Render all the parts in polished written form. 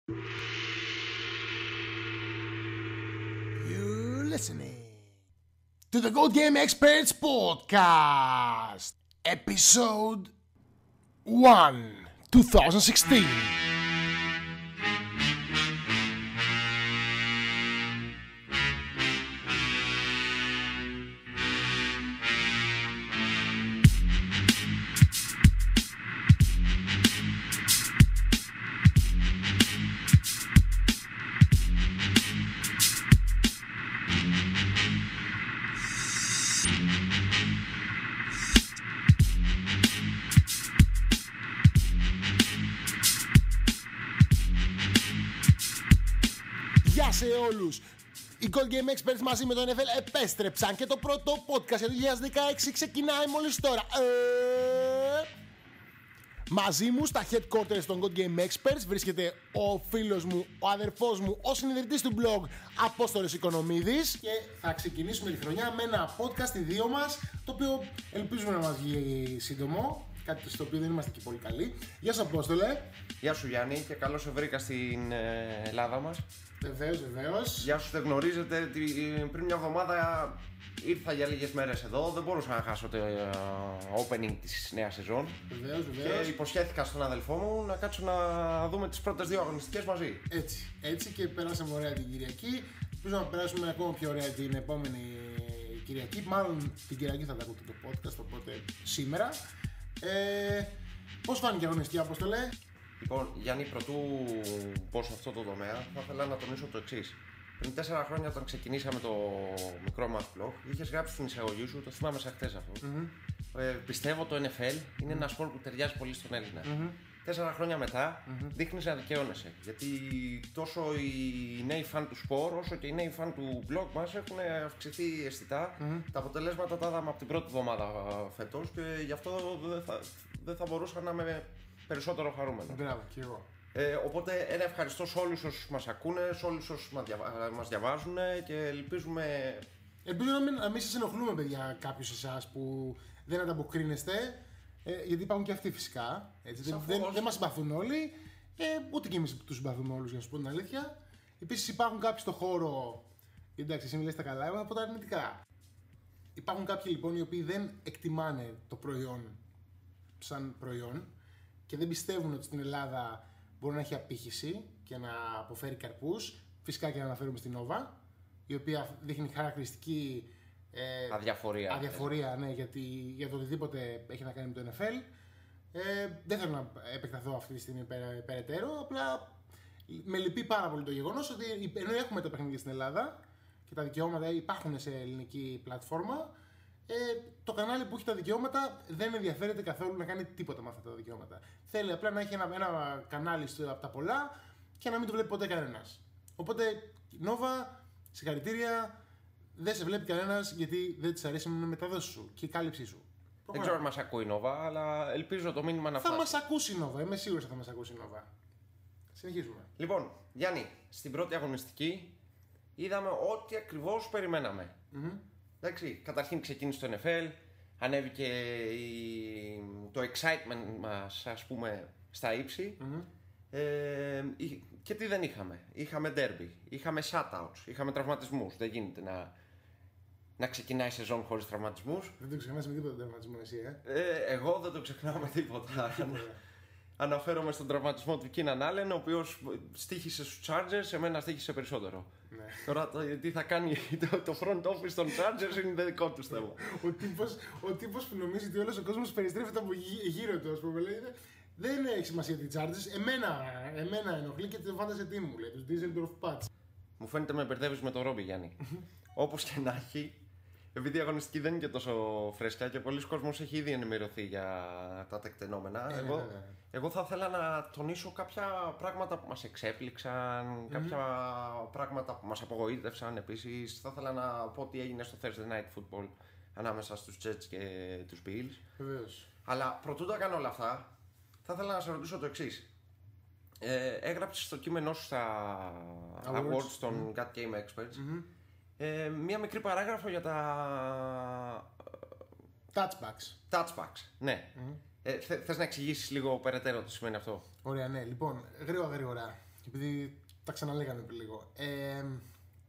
You're listening to the Gold Game Experts Podcast, Episode 1, 2016. Γεια σε όλους! Οι Gold Game Experts μαζί με το NFL επέστρεψαν και το πρώτο podcast για το 2016 ξεκινάει μόλις τώρα. Μαζί μου στα headquarters των Gold Game Experts βρίσκεται ο φίλος μου, ο αδερφός μου, ο συνειδητής του blog Απόστολος Οικονομίδης και θα ξεκινήσουμε τη χρονιά με ένα podcast οι δύο μας, το οποίο ελπίζουμε να μας βγει σύντομο. Κάτι στο οποίο δεν είμαστε και πολύ καλοί. Γεια σου Απόστολε. Γεια σου Γιάννη και καλώς σε βρήκα στην Ελλάδα μας. Βεβαίως. Για όσους δεν γνωρίζετε, πριν μια εβδομάδα ήρθα για λίγες μέρες εδώ. Δεν μπορούσα να χάσω το opening της νέας σεζόν. Βεβαίως. Και υποσχέθηκα στον αδελφό μου να κάτσω να δούμε τις πρώτες δύο αγωνιστικές μαζί. Έτσι και περάσαμε ωραία την Κυριακή. Ελπίζω να περάσουμε ακόμα πιο ωραία την επόμενη Κυριακή. Μάλλον την Κυριακή θα τα ακούτε το podcast, οπότε σήμερα. Πώς φάνηκε η αγωνιστική, Απόστολε? Λοιπόν, Γιάννη, πρωτού πω σε αυτό το τομέα, θα ήθελα να τονίσω το εξής. Πριν 4 χρόνια, όταν ξεκινήσαμε το μικρό μας blog, είχες γράψει στην εισαγωγή σου, το θυμάμαι σαν χτες αυτό. Πιστεύω το NFL είναι ένα σπορ που ταιριάζει πολύ στον Έλληνα. 4 χρόνια μετά δείχνεις να δικαιώνεσαι. Γιατί τόσο οι νέοι φαν του σπορ, όσο και οι νέοι φαν του blog μας έχουν αυξηθεί αισθητά. Τα αποτελέσματα τα είδαμε από την πρώτη εβδομάδα φέτος και γι' αυτό δεν θα μπορούσα να είμαι περισσότερο χαρούμενο. Μπράβο, και εγώ. Οπότε ένα ευχαριστώ σε όλους όσους μας ακούνε, σε όλους όσους μας διαβάζουν και ελπίζουμε... Ελπίζω να μην σας ενοχλούμε, παιδιά, κάποιους εσάς που δεν ανταποκρίνεστε, γιατί υπάρχουν και αυτοί φυσικά. Δεν μας συμπαθούν όλοι, ούτε και εμείς τους συμπαθούμε όλους, για να σου πω την αλήθεια. Επίσης υπάρχουν κάποιοι στο χώρο, εντάξει, εσύ μιλάς τα καλά, εγώ από τα αρνητικά. Υπάρχουν κάποιοι λοιπόν οι οποίοι δεν εκτιμάνε το προϊόν σαν προϊόν και δεν πιστεύουν ότι στην Ελλάδα μπορεί να έχει απήχηση και να αποφέρει καρπούς. Φυσικά και να αναφέρουμε στην Nova, η οποία δείχνει χαρακτηριστική αδιαφορία, ναι, για το οτιδήποτε έχει να κάνει με το NFL. Δεν θέλω να επεκταθώ αυτή τη στιγμή περαιτέρω, απλά με λυπεί πάρα πολύ το γεγονός ότι ενώ έχουμε τα παιχνίδια στην Ελλάδα και τα δικαιώματα υπάρχουν σε ελληνική πλατφόρμα, το κανάλι που έχει τα δικαιώματα δεν ενδιαφέρεται καθόλου να κάνει τίποτα με αυτά τα δικαιώματα. Θέλει απλά να έχει ένα κανάλι από τα πολλά και να μην το βλέπει ποτέ κανένας. Οπότε, Nova, συγχαρητήρια, δεν σε βλέπει κανένας γιατί δεν της αρέσει η μεταδόση σου και η κάλυψή σου. Δεν ξέρω αν μας ακούει η Nova, αλλά ελπίζω το μήνυμα να φτάσει. Θα μας ακούσει η Nova, είμαι σίγουρος ότι θα μας ακούσει η Nova. Συνεχίζουμε. Λοιπόν, Γιάννη, στην πρώτη αγωνιστική είδαμε ό,τι ακριβώς περιμέναμε. Εντάξει, καταρχήν ξεκίνησε το NFL, ανέβηκε το excitement μας, ας πούμε, στα ύψη. Και τι δεν είχαμε? Είχαμε derby, είχαμε shutouts, είχαμε τραυματισμούς. Δεν γίνεται να ξεκινάει η σεζόν χωρίς τραυματισμούς. Δεν το ξεχνάς με τίποτα τραυματισμό εσύ, Εγώ δεν το ξεχνάω με τίποτα. Αναφέρομαι στον τραυματισμό του Keenan Allen, ο οποίος στοίχησε στους Chargers, εμένα στοίχησε περισσότερο. Ναι. Τώρα τι θα κάνει το front office των Chargers είναι δικό του θέμα. Ο τύπος που νομίζει ότι όλος ο κόσμος περιστρέφεται από γύρω του, ας πούμε, λέει, δεν έχει σημασία τι Chargers, εμένα ενοχλεί και το φάντασε τι μου, λέει, τους Dieseldorf Pats. Μου φαίνεται με μπερδεύεις με τον Ρόμπι, Γιάννη. Όπως και να έχει, επειδή η αγωνιστική δεν είναι και τόσο φρέσκια και πολλοί κόσμος έχει ήδη ενημερωθεί για τα τεκτενόμενα, εγώ θα ήθελα να τονίσω κάποια πράγματα που μας εξέπληξαν, κάποια πράγματα που μας απογοήτευσαν επίσης. Θα ήθελα να πω τι έγινε στο Thursday Night Football ανάμεσα στους Jets και τους Bills. Βεβαίως. Αλλά προτού τα κάνω όλα αυτά, θα ήθελα να σε ρωτήσω το εξής. Έγραψες στο κείμενό σου στα awards των God Game Experts μία μικρή παράγραφο για τα touchbacks. Ναι. Θες να εξηγήσεις λίγο περαιτέρω τι σημαίνει αυτό? Ωραία, ναι. Λοιπόν, γρήγορα. επειδή τα ξαναλέγαμε πριν λίγο.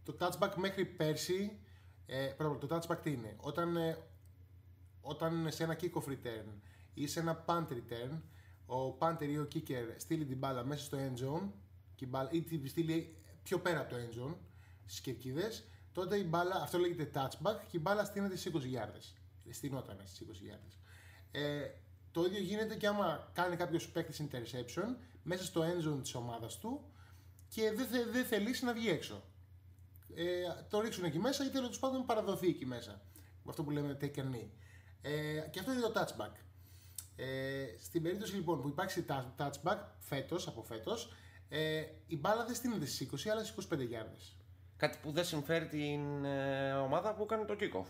Το touchback μέχρι πέρσι, πρώτα το touchback τι είναι? Όταν σε ένα kick-off return ή σε ένα punt return, ο punter ή ο kicker στείλει την μπάλα μέσα στο end zone ή τη στείλει πιο πέρα από το end zone, στις κερκίδες, τότε η μπάλα, αυτό λέγεται touchback και η μπάλα στείνεται στις 20 γιάρδες. Στείνονταν στις 20 γιάρδες. Το ίδιο γίνεται και άμα κάνει κάποιος παίκτης interception μέσα στο end zone της ομάδας του και δεν θελήσει να βγει έξω. Το ρίξουν εκεί μέσα ή τέλος πάντων παραδοθεί εκεί μέσα. Αυτό που λέμε take a knee. Και αυτό είναι το touchback. Στην περίπτωση λοιπόν που υπάρξει touchback από φέτος, η μπάλα δεν στείνεται στις 20 αλλά στις 25 γιάρδες. Κάτι που δεν συμφέρει την ομάδα που κάνει το kick-off.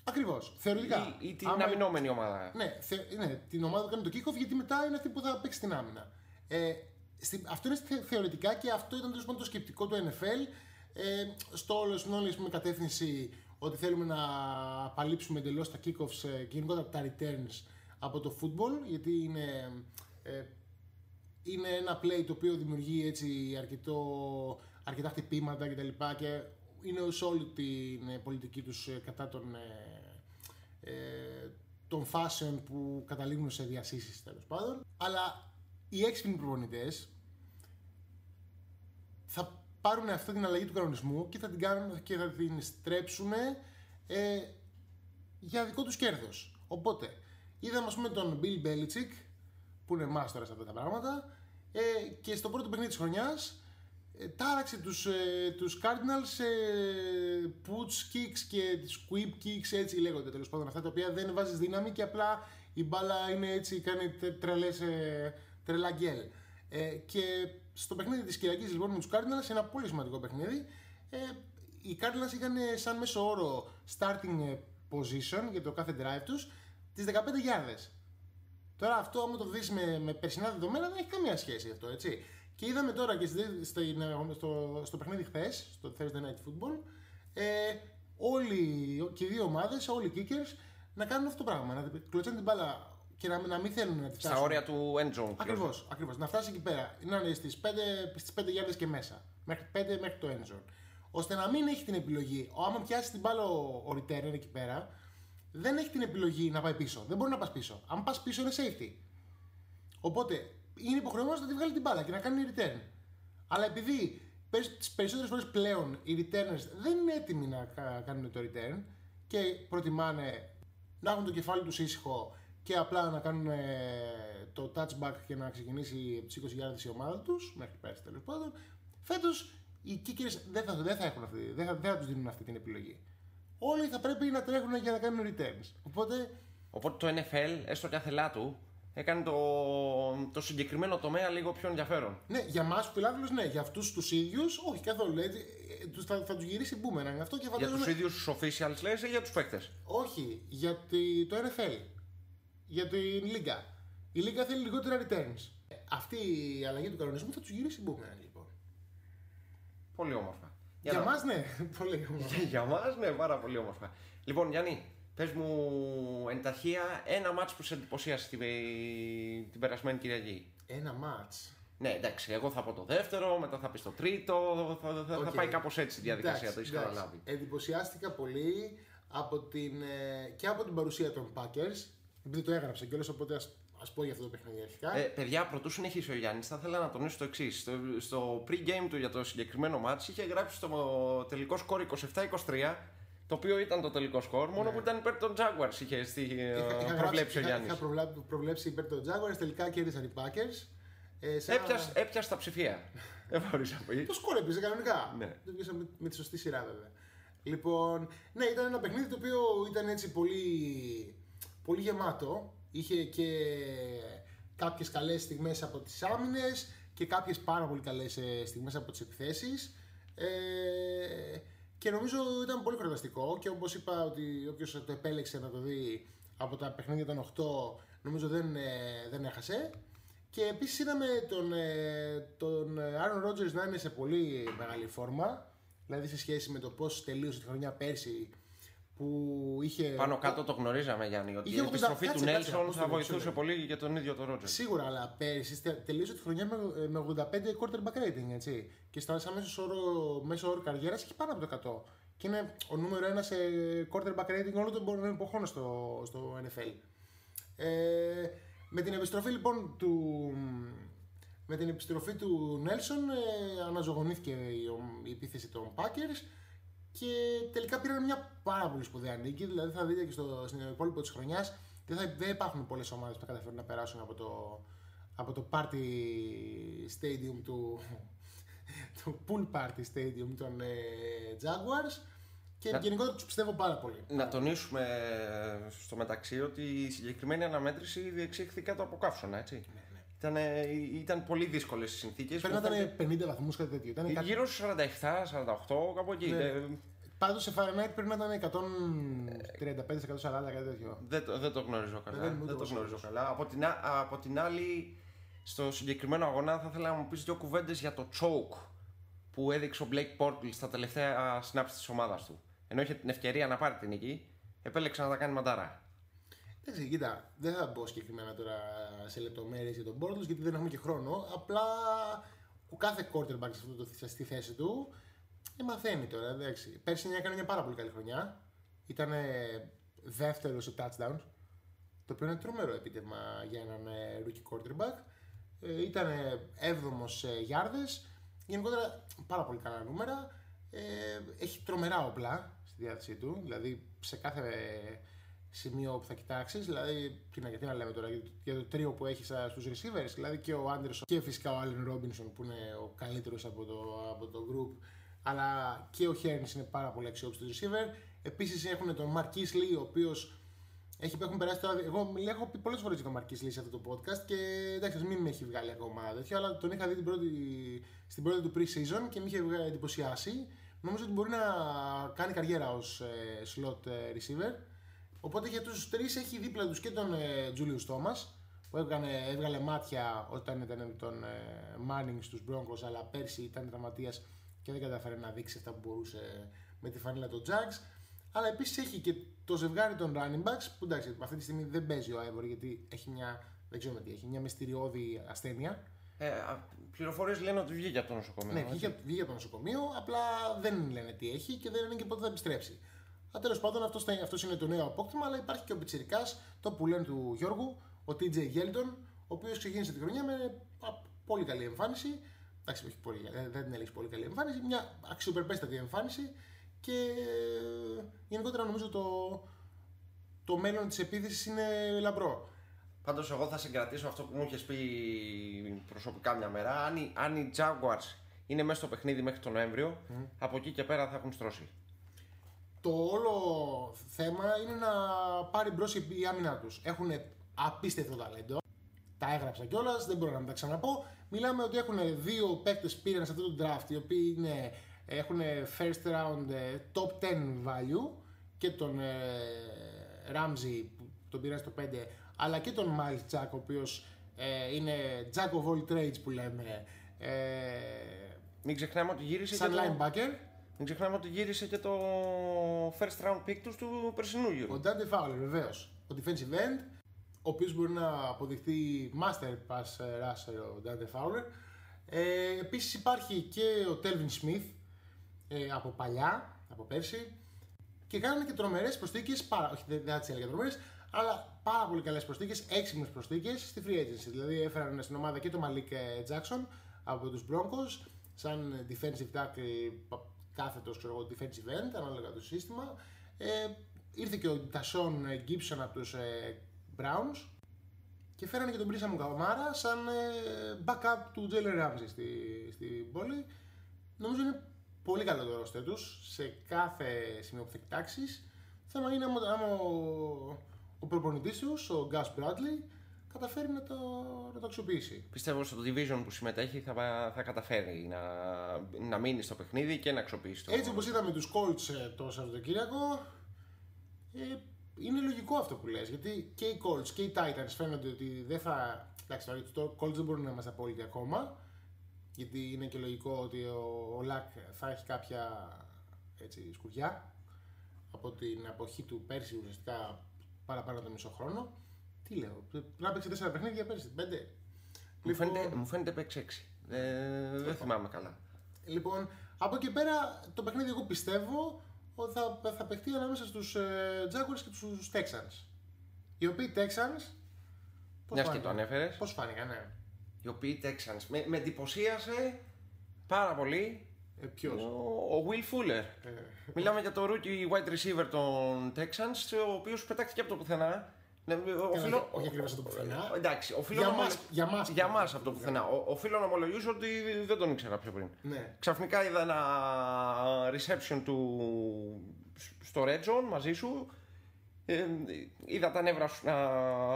Ακριβώς, θεωρητικά. Ή την αμυνόμενη ομάδα. Ναι, την ομάδα που κάνει το kick-off, γιατί μετά είναι αυτή που θα παίξει την άμυνα. Αυτό είναι θεωρητικά και αυτό ήταν τέλος πάντων το σκεπτικό του NFL στην όλη κατεύθυνση ότι θέλουμε να απαλείψουμε εντελώς τα kick-offs και γενικότερα τα returns από το football, γιατί είναι ένα play το οποίο δημιουργεί έτσι αρκετά χτυπήματα κτλ. Και είναι σε όλη την πολιτική τους κατά των φάσεων που καταλήγουν σε διασύσεις τέλος πάντων. Αλλά οι έξυπνοι προπονητές θα πάρουν αυτή την αλλαγή του κανονισμού και θα την κάνουν και θα την στρέψουν για δικό τους κέρδος. Οπότε είδαμε ας πούμε τον Bill Belichick που είναι μάστορας αυτά τα πράγματα και στο πρώτο παιχνίδι της χρονιάς τάραξε τους Cardinals σε push kicks και sweep kicks, έτσι λέγονται τέλος πάντων, αυτά τα οποία δεν βάζεις δύναμη και απλά η μπάλα είναι έτσι, κάνει τρελά γκέλ. Και στο παιχνίδι της Κυριακής λοιπόν με τους Cardinals, ένα πολύ σημαντικό παιχνίδι, οι Cardinals είχαν σαν μέσο όρο starting position για το κάθε drive τους τις 15 γιάρδες. Τώρα αυτό άμα το δεις με περσινά δεδομένα δεν έχει καμία σχέση αυτό, έτσι. Και είδαμε τώρα και στο παιχνίδι χθες, στο Thursday Night Football, και οι δύο ομάδες, όλοι οι kickers, να κάνουν αυτό το πράγμα. Να κλωτσάνε την μπάλα και να μην θέλουν να τη φτάσουν. Στα όρια του end zone. Ακριβώς. Να φτάσει εκεί πέρα. Να είναι στις 5 γιάρδες και μέσα. Μέχρι το end zone. Ώστε να μην έχει την επιλογή. Άμα πιάσει την μπάλα ο returner εκεί πέρα, δεν έχει την επιλογή να πάει πίσω. Δεν μπορεί να πας πίσω. Αν πας πίσω είναι safety. Οπότε είναι υποχρεωμένος να τη βγάλει την μπάλα και να κάνει return. Αλλά επειδή τις περισσότερες φορές πλέον οι returners δεν είναι έτοιμοι να κάνουν το return και προτιμάνε να έχουν το κεφάλι τους ήσυχο και απλά να κάνουν το touchback και να ξεκινήσει τις 20 γιάρδες η ομάδα τους, μέχρι πέρσι τέλος πάντων, φέτος οι kickers δεν θα τους δίνουν αυτή την επιλογή. Όλοι θα πρέπει να τρέχουν για να κάνουν returns. Οπότε το NFL, έστω και άθελά του, έκανε το συγκεκριμένο τομέα λίγο πιο ενδιαφέρον. Ναι, για μας φιλάθλους ναι, για αυτούς τους ίδιους όχι καθόλου. Έτσι, θα τους γυρίσει boomerang αυτό και φαντάζομαι. Για τους ίδιους τους officials λες ή για τους παίκτες? Όχι, για το NFL. Για την Λίγκα. Η Λίγκα θέλει λιγότερα returns. Αυτή η αλλαγή του κανονισμού θα τους γυρίσει boomerang λοιπόν. Πολύ όμορφα. Για μας ναι, πολύ όμορφα. Για μας ναι, πάρα πολύ όμορφα. Λοιπόν, Γιάννη, πες μου ενταχεία ένα μάτς που σε εντυπωσίασε την περασμένη Κυριακή. Ένα μάτς. Ναι, εντάξει, εγώ θα πω το δεύτερο, μετά θα πεις το τρίτο, θα πάει κάπως έτσι η διαδικασία, το έχεις καταλάβει. Εντυπωσιάστηκα πολύ και από την παρουσία των Packers, επειδή το έγραψα κιόλας, οπότε ας πω για αυτό το παιχνίδι αρχικά. Παιδιά, πρωτού συνεχίσει ο Γιάννης, θα ήθελα να τονίσω το εξής. Στο pre-game του για το συγκεκριμένο match είχε γράψει το τελικό σκορ 27-23. Το οποίο ήταν το τελικό σκορ, μόνο που ήταν υπέρ των Jaguars είχε προβλέψει ο Γιάννης. Είχα προβλέψει υπέρ των Jaguars, τελικά κέρδισαν οι Packers. Έπιασε τα ψηφία. Δεν μπορείς να πεις. Το σκορ έπιασε κανονικά. Ναι. Το έπιασε με τη σωστή σειρά βέβαια. Λοιπόν, ναι, ήταν ένα παιχνίδι το οποίο ήταν έτσι πολύ γεμάτο. Είχε και κάποιες καλές στιγμές από τις άμυνες και κάποιες πάρα πολύ καλές στιγμές από τις επιθέσεις. Και νομίζω ήταν πολύ χορταστικό και όπως είπα ότι όποιος το επέλεξε να το δει από τα παιχνίδια των 8 νομίζω δεν έχασε. Και επίσης είδαμε τον Aaron Rodgers να είναι σε πολύ μεγάλη φόρμα, δηλαδή σε σχέση με το πώς τελείωσε τη χρονιά πέρσι που είχε. Πάνω κάτω το γνωρίζαμε, Γιάννη, ότι η επιστροφή του Νέλσον θα βοηθούσε πολύ για τον ίδιο τον Ρότζερ. Σίγουρα, αλλά πέρυσι τελείωσε τη χρονιά με 85 quarterback rating, έτσι. Και στα μέσο όρο καριέρας έχει πάνω από το 100. Και είναι ο νούμερο 1 σε quarterback rating όλων των εποχών στο NFL. Με την επιστροφή λοιπόν του Νέλσον αναζωογονήθηκε η επίθεση των Packers και τελικά πήραν μια πάρα πολύ σπουδαία νίκη. Δηλαδή θα δείτε και στην υπόλοιπο της χρονιάς δεν υπάρχουν πολλές ομάδες που θα καταφέρουν να περάσουν από το party stadium το pool party stadium των Jaguars. Και γενικότερα τους πιστεύω πάρα πολύ. Να τονίσουμε στο μεταξύ ότι η συγκεκριμένη αναμέτρηση διεξήχθη κάτω από καύσωνα, έτσι. Ναι. Ήταν πολύ δύσκολες οι συνθήκες. Πρέπει να ήταν 50 βαθμούς, κάτι τέτοιο. Γύρω στους 47-48, κάπου εκεί. Ναι. Πάντως σε Fahrenheit πρέπει να ήταν 135-140, κάτι τέτοιο. Δεν το γνωρίζω καλά. Από την άλλη, στο συγκεκριμένο αγώνα θα ήθελα να μου πεις δύο κουβέντες για το choke που έδειξε ο Blake Bortles στα τελευταία snaps της ομάδας του. Ενώ είχε την ευκαιρία να πάρει την νίκη, επέλεξε να τα κάνει μαντάρα. Εντάξει, κοίτα, δεν θα μπω συγκεκριμένα τώρα σε λεπτομέρειες για τον Bortles γιατί δεν έχουμε και χρόνο. Απλά ο κάθε quarterback στη θέση του μαθαίνει τώρα. Εντάξει. Πέρσι έκανε μια πάρα πολύ καλή χρονιά. Ήταν δεύτερο σε touchdowns, το οποίο είναι τρομερό επίτευγμα για έναν rookie quarterback. Ήταν 7ο σε yards. Γενικότερα πάρα πολύ καλά νούμερα. Έχει τρομερά όπλα στη διάθεσή του, δηλαδή σε κάθε σημείο που θα κοιτάξεις. Δηλαδή, τι να λέμε τώρα για το τρίο που έχει στους receivers, δηλαδή και ο Anderson και φυσικά ο Allen Robinson που είναι ο καλύτερος από το group, αλλά και ο Hernis είναι πάρα πολύ αξιόπιστος receiver. Επίσης έχουν τον Marquise Lee, ο οποίος έχουν περάσει τώρα. Εγώ έχω πει πολλές φορές για τον Marquise Lee σε αυτό το podcast και εντάξει, μην με έχει βγάλει ακόμα τέτοιο, αλλά τον είχα δει στην πρώτη του pre-season και με είχε εντυπωσιάσει. Νομίζω ότι μπορεί να κάνει καριέρα ως slot receiver. Οπότε για τους τρεις έχει δίπλα τους και τον Julius Thomas που έβγαλε μάτια όταν ήταν τον Manning στους Broncos, αλλά πέρσι ήταν τραυματίας και δεν κατάφερε να δείξει αυτά που μπορούσε με τη φανίλα των Jags. Αλλά επίσης έχει και το ζευγάρι των running backs που εντάξει, αυτή τη στιγμή δεν παίζει ο Ivory γιατί έχει μια μυστηριώδη ασθένεια. Πληροφορίες λένε ότι βγήκε από το νοσοκομείο. Ναι, βγήκε από το νοσοκομείο, απλά δεν λένε τι έχει και δεν λένε και πότε θα επιστρέψει. Τέλος πάντων, αυτός είναι το νέο απόκτημα, αλλά υπάρχει και ο πιτσιρικάς, το που λένε του Γιώργου, ο TJ Yeldon, ο οποίος ξεκίνησε τη χρονιά με πολύ καλή εμφάνιση. Εντάξει, όχι πολύ, δεν την έλεγε πολύ καλή εμφάνιση, μια αξιοπρεπέστατη εμφάνιση και γενικότερα νομίζω το μέλλον της επίθεσης είναι λαμπρό. Πάντως εγώ θα συγκρατήσω αυτό που μου είχες πει προσωπικά μια μέρα. Αν οι Jaguars είναι μέσα στο παιχνίδι μέχρι τον Νοέμβριο, από εκεί και πέρα θα έχουν στρώσει. Το όλο θέμα είναι να πάρει μπρος η άμυνά τους. Έχουν απίστευτο ταλέντο. Τα έγραψα κιόλας, δεν μπορώ να τα ξαναπώ. Μιλάμε ότι έχουν δύο παίκτες πήραν σε αυτό το draft, οι οποίοι έχουν first round top 10 value και τον Ramsey που τον πήραν στο 5, αλλά και τον Miles Jack, ο οποίος είναι Jack of all trades που λέμε. Μην ξεχνάμε ότι γύρισε σαν linebacker. Μην ξεχνάμε ότι γύρισε και το first round pick του περσινού γύρου. Ο Dante Fowler, βεβαίως. Ο defensive end, ο οποίος μπορεί να αποδειχθεί master pass rusher, ο Dante Fowler. Επίσης υπάρχει και ο Telvin Smith από παλιά, από πέρσι. Και κάνανε και τρομερές προσθήκες, όχι δεν θα τις έλεγα τρομερές, αλλά πάρα πολύ καλές προσθήκες, έξυπνες προσθήκες στη free agency. Δηλαδή έφεραν στην ομάδα και τον Malik Jackson από τους Broncos, σαν defensive tackle, κάθετος defensive end, ανάλογα το σύστημα. Ήρθε και ο Tashawn Gibson από τους Browns και φέρανε και τον Brisam Kamara σαν backup του Jalen Ramsey στην πόλη. Νομίζω είναι πολύ καλό το roster τους σε κάθε σημείο που θα κοιτάξεις. Θέμα είναι άμα ο προπονητής τους, ο Gus Bradley, καταφέρει να το αξιοποιήσει. Πιστεύω στο division που συμμετέχει θα καταφέρει να μείνει στο παιχνίδι και να αξιοποιήσει το. Έτσι όπως είδαμε τους Colts το Σαββατοκύριακο, είναι λογικό αυτό που λες, γιατί και οι Colts και οι Titans φαίνονται ότι δεν θα. Εντάξει, το Colts δεν μπορούν να είμαστε απόλυτοι ακόμα, γιατί είναι και λογικό ότι ο Luck θα έχει κάποια σκουριά από την εποχή του πέρσι ουσιαστικά παραπάνω από το μισό χρόνο. Τι λέω, να παίξει 4 παιχνίδια πέρσι, 5. Μου φαίνεται παίξει 6. Δεν θυμάμαι καλά. Λοιπόν, από εκεί πέρα το παιχνίδι εγώ πιστεύω ότι θα παιχτεί ανάμεσα στους Jaguars και τους Texans. Οι οποίοι Texans. Μιας και το ανέφερες. Πώς φάνηκαν, ναι. Οι οποίοι Texans. Με εντυπωσίασε πάρα πολύ. Ποιος? Ο Will Fuller. Μιλάμε για το rookie wide receiver των Texans, ο οποίος πετάχτηκε από το πουθενά. Όχι ακριβώς από το πουθενά. Εντάξει, για μας από το πουθενά. Οφείλω να ομολογήσω ότι δεν τον ήξερα πιο πριν. Ναι. Ξαφνικά είδα ένα reception του στο Red Zone μαζί σου. Είδα τα νεύρα σου να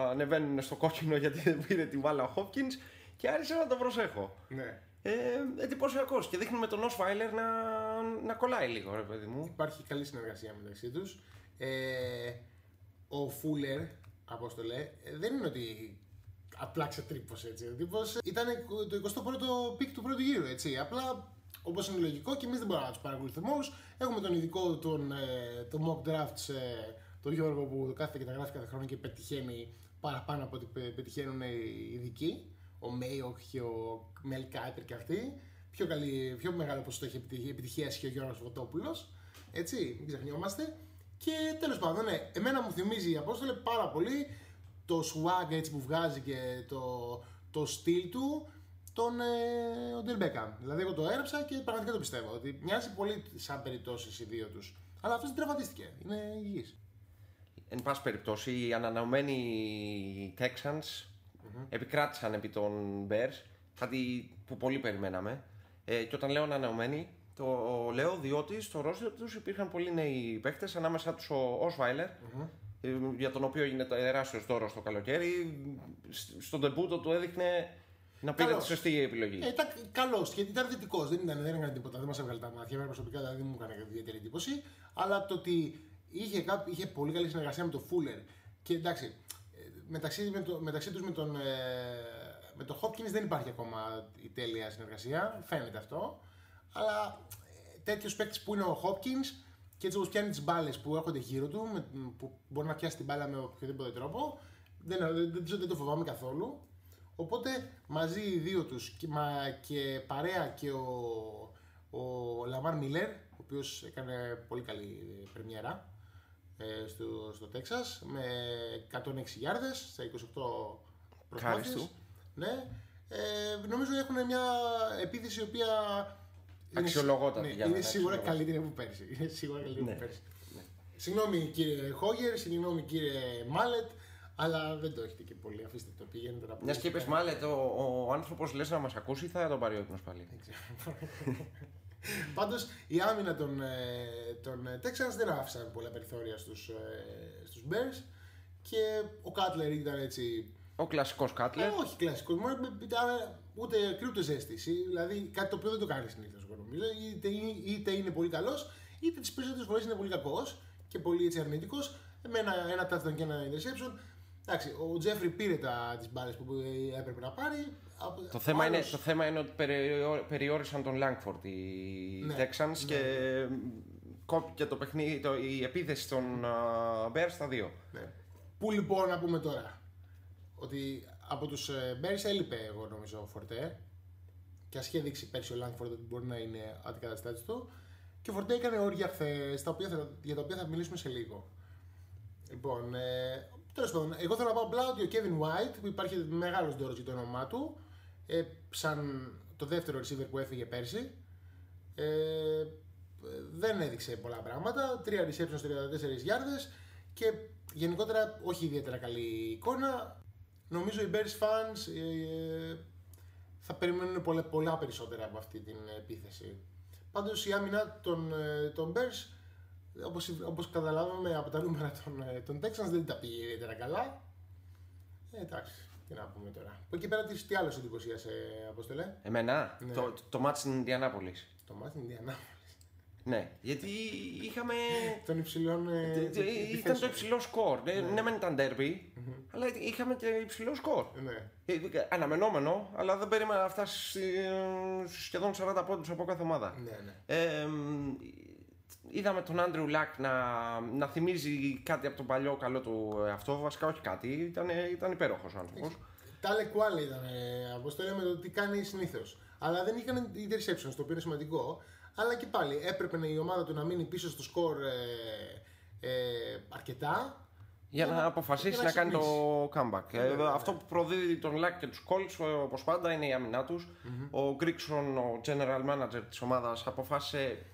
ανεβαίνουν στο κόκκινο γιατί δεν πήρε την μπάλα ο Hopkins και άρχισα να το προσέχω. Ναι. Εντυπωσιακός και δείχνει με τον Osweiler να κολλάει λίγο, ρε παιδί μου. Υπάρχει καλή συνεργασία μεταξύ τους. Ο Fuller, Απόστολε, δεν είναι ότι απλά ξετρύπωσε έτσι. Ο τύπος ήταν το 21ο πικ του πρώτου γύρου, έτσι. Απλά, όπως είναι λογικό και εμείς δεν μπορούμε να τους παρακολουθούμε όλους. Έχουμε τον ειδικό το mock drafts, τον Γιώργο που κάθεται και τα γράφει κάθε χρόνο και πετυχαίνει παραπάνω από ό,τι πετυχαίνουν οι ειδικοί. Ο Μέιοκ και ο Μελ Κάιπερ και αυτοί. Πιο μεγάλο ποσοστό έχει επιτυχία και ο Γιώργος Φωτόπουλος. Έτσι, μην ξεχνιόμαστε. Και τέλος πάντων, ναι, εμένα μου θυμίζει η Απόστολε πάρα πολύ το swag έτσι που βγάζει και το στυλ του τον Odell Beckham. Δηλαδή, εγώ το έγραψα και πραγματικά το πιστεύω ότι μοιάζει πολύ σαν περιπτώσεις οι δύο τους. Αλλά αυτός δεν τραυματίστηκε. Είναι υγιής. Εν πάση περιπτώσει, οι ανανεωμένοι Texans επικράτησαν επί των Bears, κάτι που πολύ περιμέναμε. Και όταν λέω ανανεωμένοι, το λέω διότι στο roster τους υπήρχαν πολλοί νέοι παίκτες, ανάμεσα τους ο Osweiler, για τον οποίο έγινε τεράστιος δώρος το καλοκαίρι. Στον τεμπούτο του έδειχνε να πήρε τη σωστή επιλογή. Ήταν καλός και ήταν θετικός, δεν έκανε τίποτα, δεν μας έβγαλε τα μάτια. Εμένα προσωπικά δηλαδή δεν μου έκανε ιδιαίτερη εντύπωση. Αλλά το ότι είχε πολύ καλή συνεργασία με τον Fuller και εντάξει, μεταξύ τους με τον Hopkins δεν υπάρχει ακόμα η τέλεια συνεργασία, φαίνεται αυτό. Αλλά τέτοιος παίκτης που είναι ο Hopkins και έτσι όπως πιάνει τις μπάλες που έρχονται γύρω του, που μπορεί να πιάσει την μπάλα με οποιοδήποτε τρόπο, δεν το φοβάμαι καθόλου. Οπότε μαζί οι δύο τους και παρέα και ο Λαμάρ Μίλερ, ο οποίος έκανε πολύ καλή πρεμιέρα στο Τέξας με 106 γιάρδες σε 28 προσπάθειες. Ναι. Νομίζω έχουν μια επίθεση η οποία αξιολογότατη. Είναι σίγουρα καλύτερη από πέρσι. Συγγνώμη κύριε Χόγερ, συγγνώμη κύριε Μάλετ, αλλά δεν το έχετε και πολύ. Αφήστε το, πηγαίνετε να μιας και είπες Μάλετ, ο άνθρωπος λες να μας ακούσει, θα τον πάρει ο ύπνος πάλι. Πάντως η άμυνα των Texans δεν άφησαν πολλά περιθώρια στους Bears και ο Κάτλερ ήταν έτσι. Ο κλασικός Κάτλερ. Όχι κλασικός, ούτε κρύο ούτε ζέστη. Δηλαδή κάτι το οποίο δεν το κάνει συνήθως, εγώ νομίζω. Είτε είναι πολύ καλός, είτε τις περισσότερες φορές είναι πολύ κακός και πολύ έτσι αρνητικός. Με ένα touchdown και ένα interception. Εντάξει, ο Τζέφρι πήρε τις μπάλες που έπρεπε να πάρει. Το θέμα είναι ότι περιόρισαν τον Langford οι Texans και κόπηκε το παιχνίδι, η επίθεση των Bears στα δύο. Ναι. Πού λοιπόν να πούμε τώρα ότι από τους Bears έλειπε εγώ νομίζω ο Φορτέ και ας είχε δείξει πέρσι ο Langford ότι μπορεί να είναι αντικαταστάτης του και ο Φορτέ έκανε όρια χθες για τα οποία θα μιλήσουμε σε λίγο. Λοιπόν, τέλος πάντων, εγώ θέλω να πω απλά ότι ο Kevin White, που υπάρχει μεγάλος δώρος για το όνομά του, σαν το δεύτερο receiver που έφυγε πέρσι, δεν έδειξε πολλά πράγματα, 3 receptions, 34 γιάρδες και γενικότερα όχι ιδιαίτερα καλή εικόνα. Νομίζω οι Bears fans θα περιμένουν πολλά περισσότερα από αυτή την επίθεση. Πάντως η άμυνα των Bears, όπως καταλάβαμε από τα νούμερα των Texans, δεν τα πήγε ιδιαίτερα καλά. Εντάξει, τι να πούμε τώρα. Από εκεί πέρα τι άλλο σε εντυπωσίασε, Απόστολε? Εμένα, ναι. Το μάτς στην Ινδιανάπολης. Το μάτς στην Ινδιανάπολης. Ναι, γιατί είχαμε. Των υψηλών. Ήταν το υψηλό σκορ. Ναι, μεν ήταν derby, αλλά είχαμε και υψηλό σκορ. Ναι. Αναμενόμενο, αλλά δεν περίμενα να φτάσει σχεδόν 40 πόντους από κάθε ομάδα. Ναι. είδαμε τον Άντριου Λακ να θυμίζει κάτι από τον παλιό καλό του αυτό. Βασικά όχι κάτι, ήταν υπέροχος ο άνθρωπος. Τάλε κουάλε ήταν, όπως το λέμε, το τι κάνει συνήθως. Αλλά δεν είχαν interceptions, το οποίο είναι σημαντικό. Αλλά και πάλι έπρεπε η ομάδα του να μείνει πίσω στο σκορ αρκετά. Για να αποφασίσει να κάνει το comeback. Αυτό που προδίδει τον Λακ και τους Colts, όπως πάντα, είναι η άμυνά τους. Ο Γκρίξον, ο general manager της ομάδας, αποφάσισε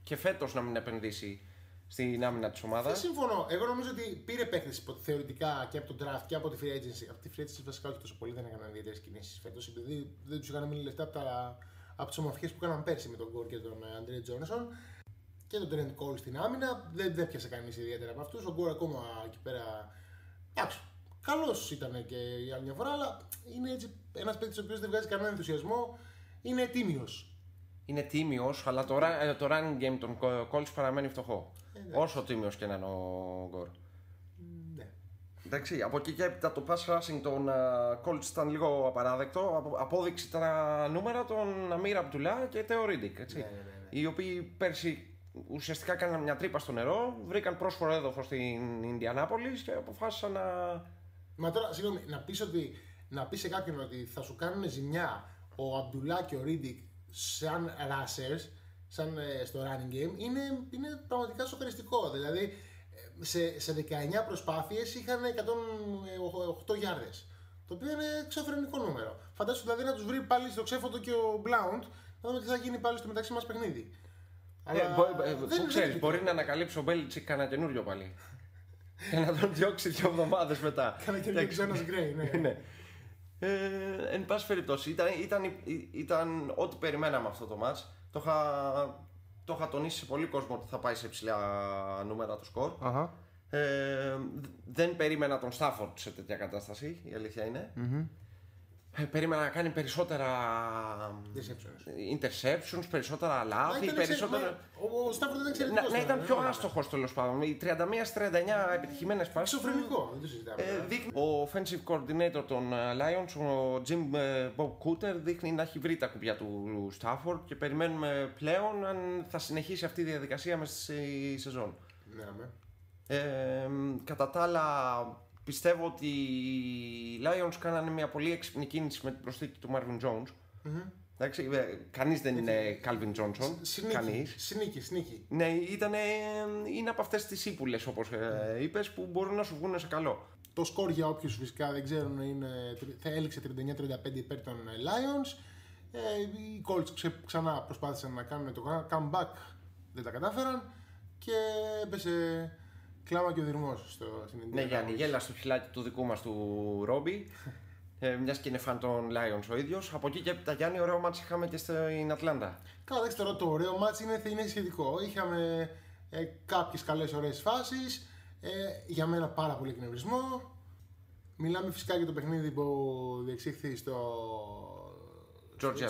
και φέτος να μην επενδύσει στην άμυνα της ομάδας. Δεν συμφωνώ. Εγώ νομίζω ότι πήρε παίκτες θεωρητικά και από το draft και από τη free agency. Από τη free agency βασικά όχι τόσο πολύ, δεν έκαναν ιδιαίτερες κινήσεις φέτος, επειδή δεν τους είχαν μείνει λεφτά από τις ομορφιές που έκαναν πέρσι με τον Γκορ και τον Αντρέ Τζόνσον. Και τον Trent Cole στην άμυνα, δεν πιάσε κανείς ιδιαίτερα από αυτούς. Ο Γκορ ακόμα εκεί πέρα. Εντάξει, καλός ήταν και η άλλη μια φορά, αλλά είναι έτσι ένας παίκτης ο οποίος δεν βγάζει κανέναν ενθουσιασμό. Είναι τίμιος. Είναι τίμιος, αλλά το running game των Colts παραμένει φτωχό. Όσο τίμιος και να είναι ο Γκορ. Ναι. Εντάξει, από εκεί και έπειτα το pass rushing των Colts ήταν λίγο απαράδεκτο. Απόδειξη τα νούμερα των Αμίρ Αμπτουλά και Τέο Ρίντικ. Ναι. Οι οποίοι πέρσι ουσιαστικά κάναν μια τρύπα στο νερό, βρήκαν πρόσφορο έδαφος στην Ινδιανάπολης και αποφάσισαν να. Μα τώρα, συγγνώμη, να πεις σε κάποιον ότι θα σου κάνουν ζημιά ο Αμπτουλά και ο Ρίντικ σαν rushers, σαν στο running game, είναι πραγματικά σοκαριστικό. Δηλαδή, σε 19 προσπάθειες είχαν 108 γιάρδες. Το οποίο είναι εξωφρενικό νούμερο. Φαντάσου δηλαδή να τους βρει πάλι στο ξέφωτο και ο Μπλάουντ, να δούμε τι θα γίνει πάλι στο μεταξύ μας παιχνίδι. Πού ξέρεις, μπορεί να ανακαλύψει ο Μπέλιτσικ κανένα καινούριο πάλι. Και να τον διώξει 2 εβδομάδες μετά. Κανένα καινούριο ξένος Γκρέι, ναι. Εν πάση περιπτώσει, ήταν ό,τι περιμέναμε αυτό το match. Το είχα τονίσει σε πολύ κόσμο ότι θα πάει σε υψηλά νούμερα το σκορ. Δεν περίμενα τον Στάφορντ σε τέτοια κατάσταση, η αλήθεια είναι. Περίμενα να κάνει περισσότερα interceptions, περισσότερα λάθη. Ο Στάφορντ ήταν εξαιρετικός. Να ήταν πιο άστοχος τέλος πάντων. Οι 31-39 επιτυχημένες πάσεις. Εξωφρενικό, δεν το συζητάμε. Ο offensive coordinator των Lions, ο Jim Bob Cooter, δείχνει να έχει βρει τα κουμπιά του Stafford και περιμένουμε πλέον αν θα συνεχίσει αυτή η διαδικασία μέσα στη σεζόν. Κατά τα άλλα, πιστεύω ότι οι Lions κάνανε μια πολύ έξυπνη κίνηση με την προσθήκη του Marvin Jones. Εντάξει, κανείς δεν είναι Calvin Johnson. Συνήκη. Ναι, είναι από αυτές τις ύπουλες, όπως είπες, που μπορούν να σου βγουν σε καλό. Το σκορ για όποιους φυσικά δεν ξέρουν θα έληξε 39-35 υπέρ των Lions. Οι Colts ξανά προσπάθησαν να κάνουν το comeback, δεν τα κατάφεραν και έπεσε κλάμα και ο δειρμός στην Ινδιανάπολης. Ναι, Γιάννη, γέλα στο χιλάκι του δικού μας του Ρόμπι. Μιας και είναι φαν των Lions ο ίδιος. Από εκεί και έπειτα, Γιάννη, ωραίο μάτς είχαμε και στην Ατλάντα. Καλά, εντάξει, τώρα το ωραίο μάτς είναι σχετικό. Είχαμε κάποιες καλές ωραίες φάσεις. Για μένα πάρα πολύ εκνευρισμό. Μιλάμε φυσικά για το παιχνίδι που διεξήχθη στο Georgia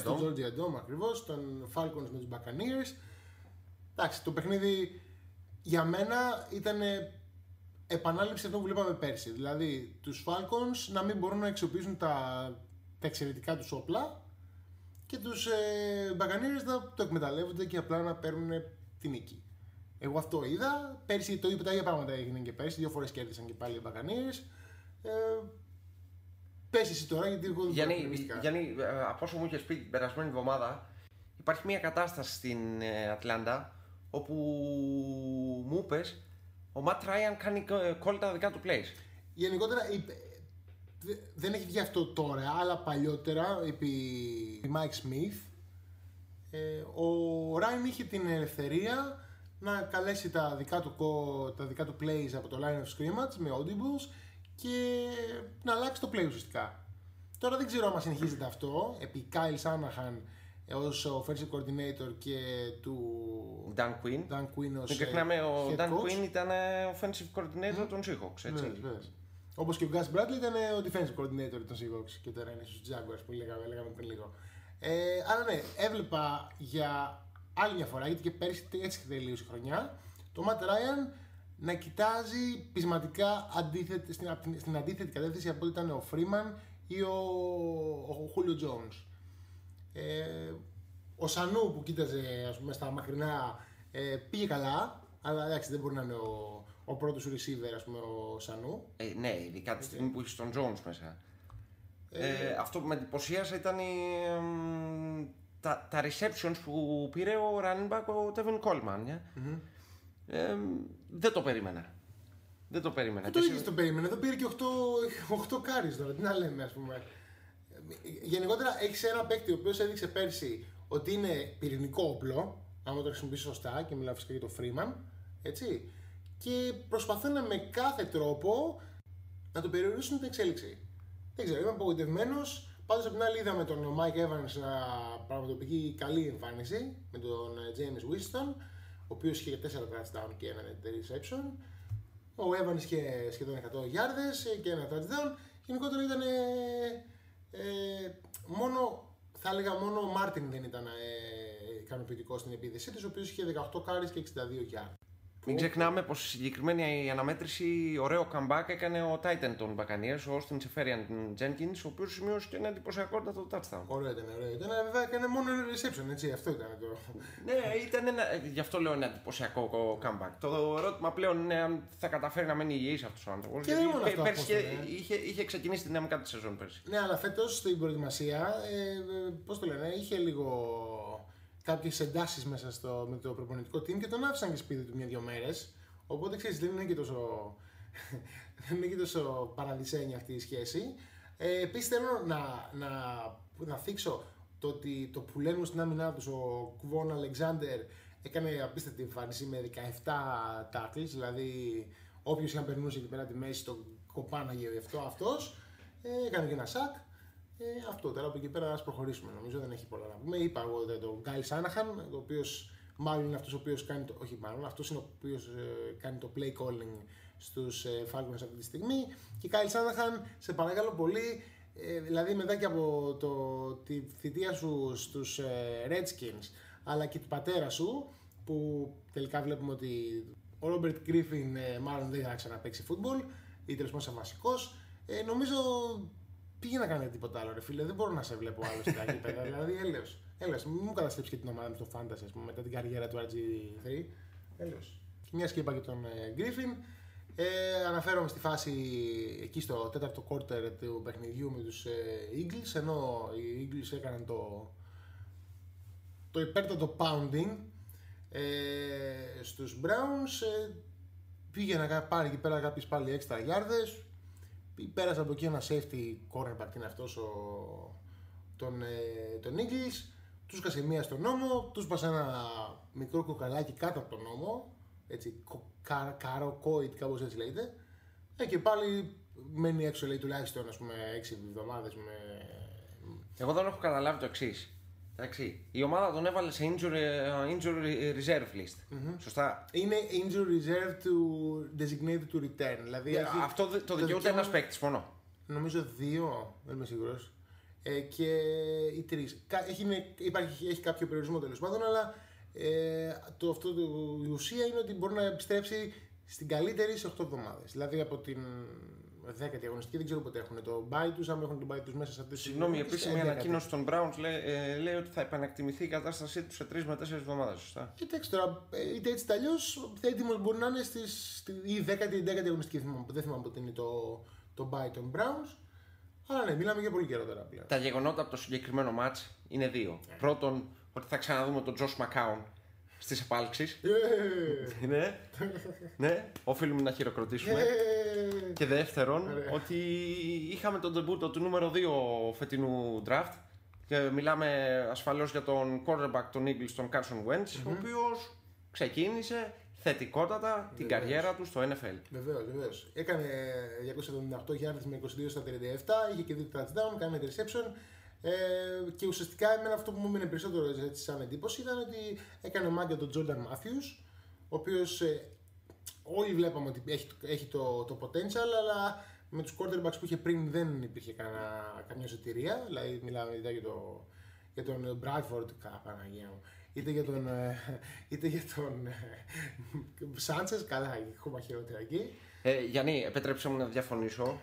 Dome ακριβώς, των Falcons με τους Buccaneers. Εντάξει, το παιχνίδι για μένα ήταν επανάληψη αυτό που βλέπαμε πέρσι. Δηλαδή, τους Falcons να μην μπορούν να αξιοποιήσουν τα εξαιρετικά τους όπλα και τους Buccaneers να το εκμεταλλεύονται και απλά να παίρνουν τη νίκη. Εγώ αυτό είδα. Πέρσι το είπα, τα ίδια πράγματα έγιναν και πέρσι. 2 φορές κέρδισαν και πάλι οι Buccaneers. Πες εσύ τώρα, γιατί εγώ δεν Γιάννη, από όσο μου είχες πει την περασμένη εβδομάδα, υπάρχει μια κατάσταση στην Ατλάντα όπου μου είπες ο Matt Ryan κάνει call τα δικά του plays. Γενικότερα δεν έχει βγει αυτό τώρα, αλλά παλιότερα επί Mike Smith ο Ryan είχε την ελευθερία να καλέσει τα δικά του plays από το line of scrimmage με audibles και να αλλάξει το play ουσιαστικά. Τώρα δεν ξέρω αν συνεχίζεται αυτό επί Kyle Shanahan ως offensive coordinator και του Dan Quinn ως δεν ξεχνάμε, ο head Dan coach. Quinn ήταν offensive coordinator των Seahawks, έτσι. Βεβαίως. Όπως και ο Gus Bradley ήταν ο defensive coordinator των Seahawks και τώρα είναι στους Jaguars που λέγαμε πριν λίγο. Άρα ναι, έβλεπα για άλλη μια φορά, γιατί και πέρυσι έτσι τελείωσε η χρονιά, το Matt Ryan να κοιτάζει πεισματικά στην αντίθετη κατεύθυνση από ό,τι ήταν ο Freeman ή ο Julio Jones. Ο Σανού που κοίταζε, ας πούμε, στα μακρινά Πήγε καλά, αλλά εντάξει, δεν μπορεί να είναι ο πρώτος receiver, ας πούμε, ο Σανού. Ναι, ειδικά τη στιγμή που είχε τον Jones μέσα. Αυτό που με εντυπωσίασε ήταν τα receptions που πήρε ο running back, ο Tevin Coleman. Δεν το περίμενα. Δεν το περίμενα. Το ίδιο το περίμενα. Εδώ πήρε και 8 κάρις τώρα. Τι να λέμε, ας πούμε. Γενικότερα έχει ένα παίκτη ο οποίος έδειξε πέρσι ότι είναι πυρηνικό όπλο. Αν το χρησιμοποιήσει σωστά, και μιλάω φυσικά για το Freeman. Έτσι. Και προσπαθούν με κάθε τρόπο να το περιορίσουν την εξέλιξη. Δεν ξέρω, είμαι απογοητευμένος. Πάντως από την άλλη είδαμε τον Mike Evans να πραγματοποιεί καλή εμφάνιση με τον James Winston, ο οποίος είχε 4 touchdown και ένα interception. Ο Evans είχε σχεδόν 100 yards και ένα touchdown. Γενικότερα ήταν θα έλεγα μόνο ο Μάρτιν δεν ήταν ικανοποιητικός στην επίδεσή της, ο οποίος είχε 18 carries και 62 yards. Μην ξεχνάμε πως στη συγκεκριμένη αναμέτρηση ωραίο comeback έκανε ο Titan των Buccaneers, ο Austin Seferian-Jenkins, ο οποίος σημείωσε και ένα εντυπωσιακότατο touchdown. Ωραίο ήταν. Βέβαια έκανε μόνο reception, έτσι, αυτό ήταν το. Ναι, γι' αυτό λέω ένα εντυπωσιακό comeback. Το ερώτημα πλέον είναι αν θα καταφέρει να μένει υγιής αυτός ο άνθρωπος. Και δεν μόνο αυτό. Πέρσι είχε ξεκινήσει τη δυναμικά της σεζόν πέρσι. Ναι, αλλά φέτος στην προετοιμασία, πώς το λένε, είχε λίγο κάποιες εντάσεις μέσα με το προπονητικό team και τον άφησαν και σπίτι του 1-2 μέρες. Οπότε ξέρεις, δεν είναι και τόσο παραδεισένια αυτή η σχέση. Επίσης θέλω να θίξω το ότι το που λένε στην άμυνά τους ο Κουβόν Αλεξάνδερ έκανε απίστευτη εμφάνιση με 17 tackles, δηλαδή όποιος είχαν περνούσε εκεί πέρα τη μέση τον κοπάναγε αυτός. Έκανε και ένα σακ. Αυτό τώρα από εκεί πέρα ας προχωρήσουμε. Νομίζω δεν έχει πολλά να πούμε. Είπα εγώ τον Γκάιλ Σάναχαν, ο οποίος μάλλον είναι αυτός ο οποίος κάνει το. Όχι, μάλλον αυτός είναι ο οποίος κάνει το play calling στους Falcons αυτή τη στιγμή. Και Γκάιλ Σάναχαν, σε παρακαλώ πολύ, δηλαδή μετά και από τη θητεία σου στους Redskins, αλλά και του πατέρα σου, που τελικά βλέπουμε ότι ο Ρόμπερτ Γκρίφιν μάλλον δεν θα ξαναπαίξει φούτμπολ ή τέλος πάντων σαν βασικός. Νομίζω πήγε να κάνει τίποτα άλλο, ρε φίλε. Δεν μπορώ να σε βλέπω άλλο στα γήπεδα. Δηλαδή, έλεος. Μην μου καταστρέψει και την ομάδα μου στο Fantasy, ας πούμε, μετά την καριέρα του RG3. Έλεος. Και μια και είπα και τον Griffin. Αναφέρομαι στη φάση εκεί στο τέταρτο quarter του παιχνιδιού με τους Eagles, ενώ οι Eagles έκαναν το υπέρτατο pounding στους Browns. Πήγε να πάρει εκεί πέρα κάποιες πάλι έξτρα γιάρδες. Πέρασε από εκεί ένα safety cornerback, είναι αυτός τον Eagles. Τους κασε μία στον νόμο, τους πάσε ένα μικρό κοκαλάκι κάτω από τον νόμο, έτσι, καροκόιτ, κάπως έτσι λέγεται. Και πάλι μένει έξω, λέει, τουλάχιστον, ας πούμε, 6 εβδομάδες με. Εγώ δεν έχω καταλάβει το εξής. Εντάξει, η ομάδα τον έβαλε σε injury reserve list. Σωστά. Είναι injury reserve to designated to return. Δηλαδή αυτό το δικαιούται ένας παίκτης μόνο. Νομίζω 2, δεν είμαι σίγουρος. Και οι 3. Έχει κάποιο περιορισμό τέλος πάντων, αλλά η ουσία είναι ότι μπορεί να επιστρέψει στην καλύτερη σε 8 εβδομάδες. Δηλαδή από την 10η αγωνιστική, δεν ξέρω πότε έχουν το bye τους, αν έχουν το bye τους μέσα σε αυτές τις. Συγγνώμη, η επίσημη ανακοίνωση των Browns λέει ότι θα επανακτιμηθεί η κατάστασή τους σε 3 με 4 εβδομάδες, σωστά. Κοιτάξτε τώρα, είτε έτσι είτε αλλιώς, έτοιμος μπορεί να είναι η 10η ή 11η αγωνιστική. Δεν θυμάμαι πότε είναι το bye των Browns. Αλλά ναι, μιλάμε για πολύ καιρό τώρα πλέον. Τα γεγονότα από το συγκεκριμένο match είναι 2. Πρώτον, ότι θα ξαναδούμε τον Josh McCown στις επάλξεις. Ναι, οφείλουμε να χειροκροτήσουμε. Και δεύτερον, ότι είχαμε τον ντεμπούτο του νούμερο 2 φετινού draft. Και μιλάμε ασφαλώς για τον quarterback των Eagles, τον Carson Wentz, ο οποίος ξεκίνησε θετικότατα την καριέρα του στο NFL. Βεβαίως. Έκανε 278 yards με 22 στα 37, είχε και 2 touchdown, κάνει interception. Και ουσιαστικά εμένα αυτό που μου έμεινε περισσότερο έτσι, σαν εντύπωση ήταν ότι έκανε μάγκα τον Jordan Matthews, ο οποίος όλοι βλέπαμε ότι έχει το potential, αλλά με τους quarterbacks που είχε πριν δεν υπήρχε καμιά σωτηρία. Δηλαδή μιλάμε για τον Bradford, Παναγία μου, είτε για τον Sanchez, καλά, ακόμα χειρότερα εκεί. Γιάννη, επέτρεψε μου να διαφωνήσω.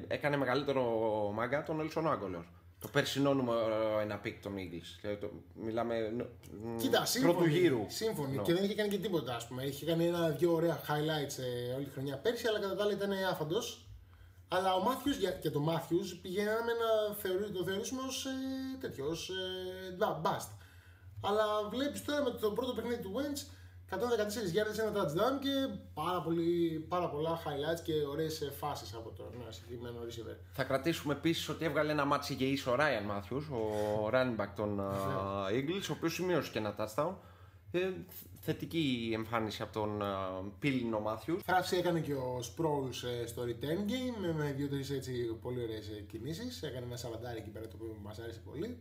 Έκανε μεγαλύτερο μάγκα τον Nelson Aguilar. Το περσινό νούμερο ένα πικ των Eagles. Μιλάμε Κοίτα, πρώτου γύρου. Σύμφωνοι. Και δεν είχε κάνει και τίποτα, ας πούμε. Είχε κάνει ένα-δυο ωραία highlights όλη τη χρονιά πέρσι, αλλά κατά τα άλλα ήταν άφαντος. Αλλά ο Μάθιους, και το Μάθιους πηγαίναμε να το θεωρήσουμε ως τέτοιος bust. Αλλά βλέπεις τώρα με το πρώτο παιχνίδι του Wentz 114 yards, ένα touchdown και πάρα πολλά highlights και ωραίες φάσεις από τον συγκεκριμένο receiver. Θα κρατήσουμε επίσης ότι έβγαλε ένα μάτσι και ίσο ο Ryan Matthews, ο running back των Eagles, ο οποίος σημείωσε και ένα touchdown. Θετική εμφάνιση από τον πύληνο Matthews. Θράψη έκανε και ο Sproles στο return game με 2-3 πολύ ωραίες κινήσεις. Έκανε ένα σαβαντάρι εκεί πέρα το οποίο μας άρεσε πολύ.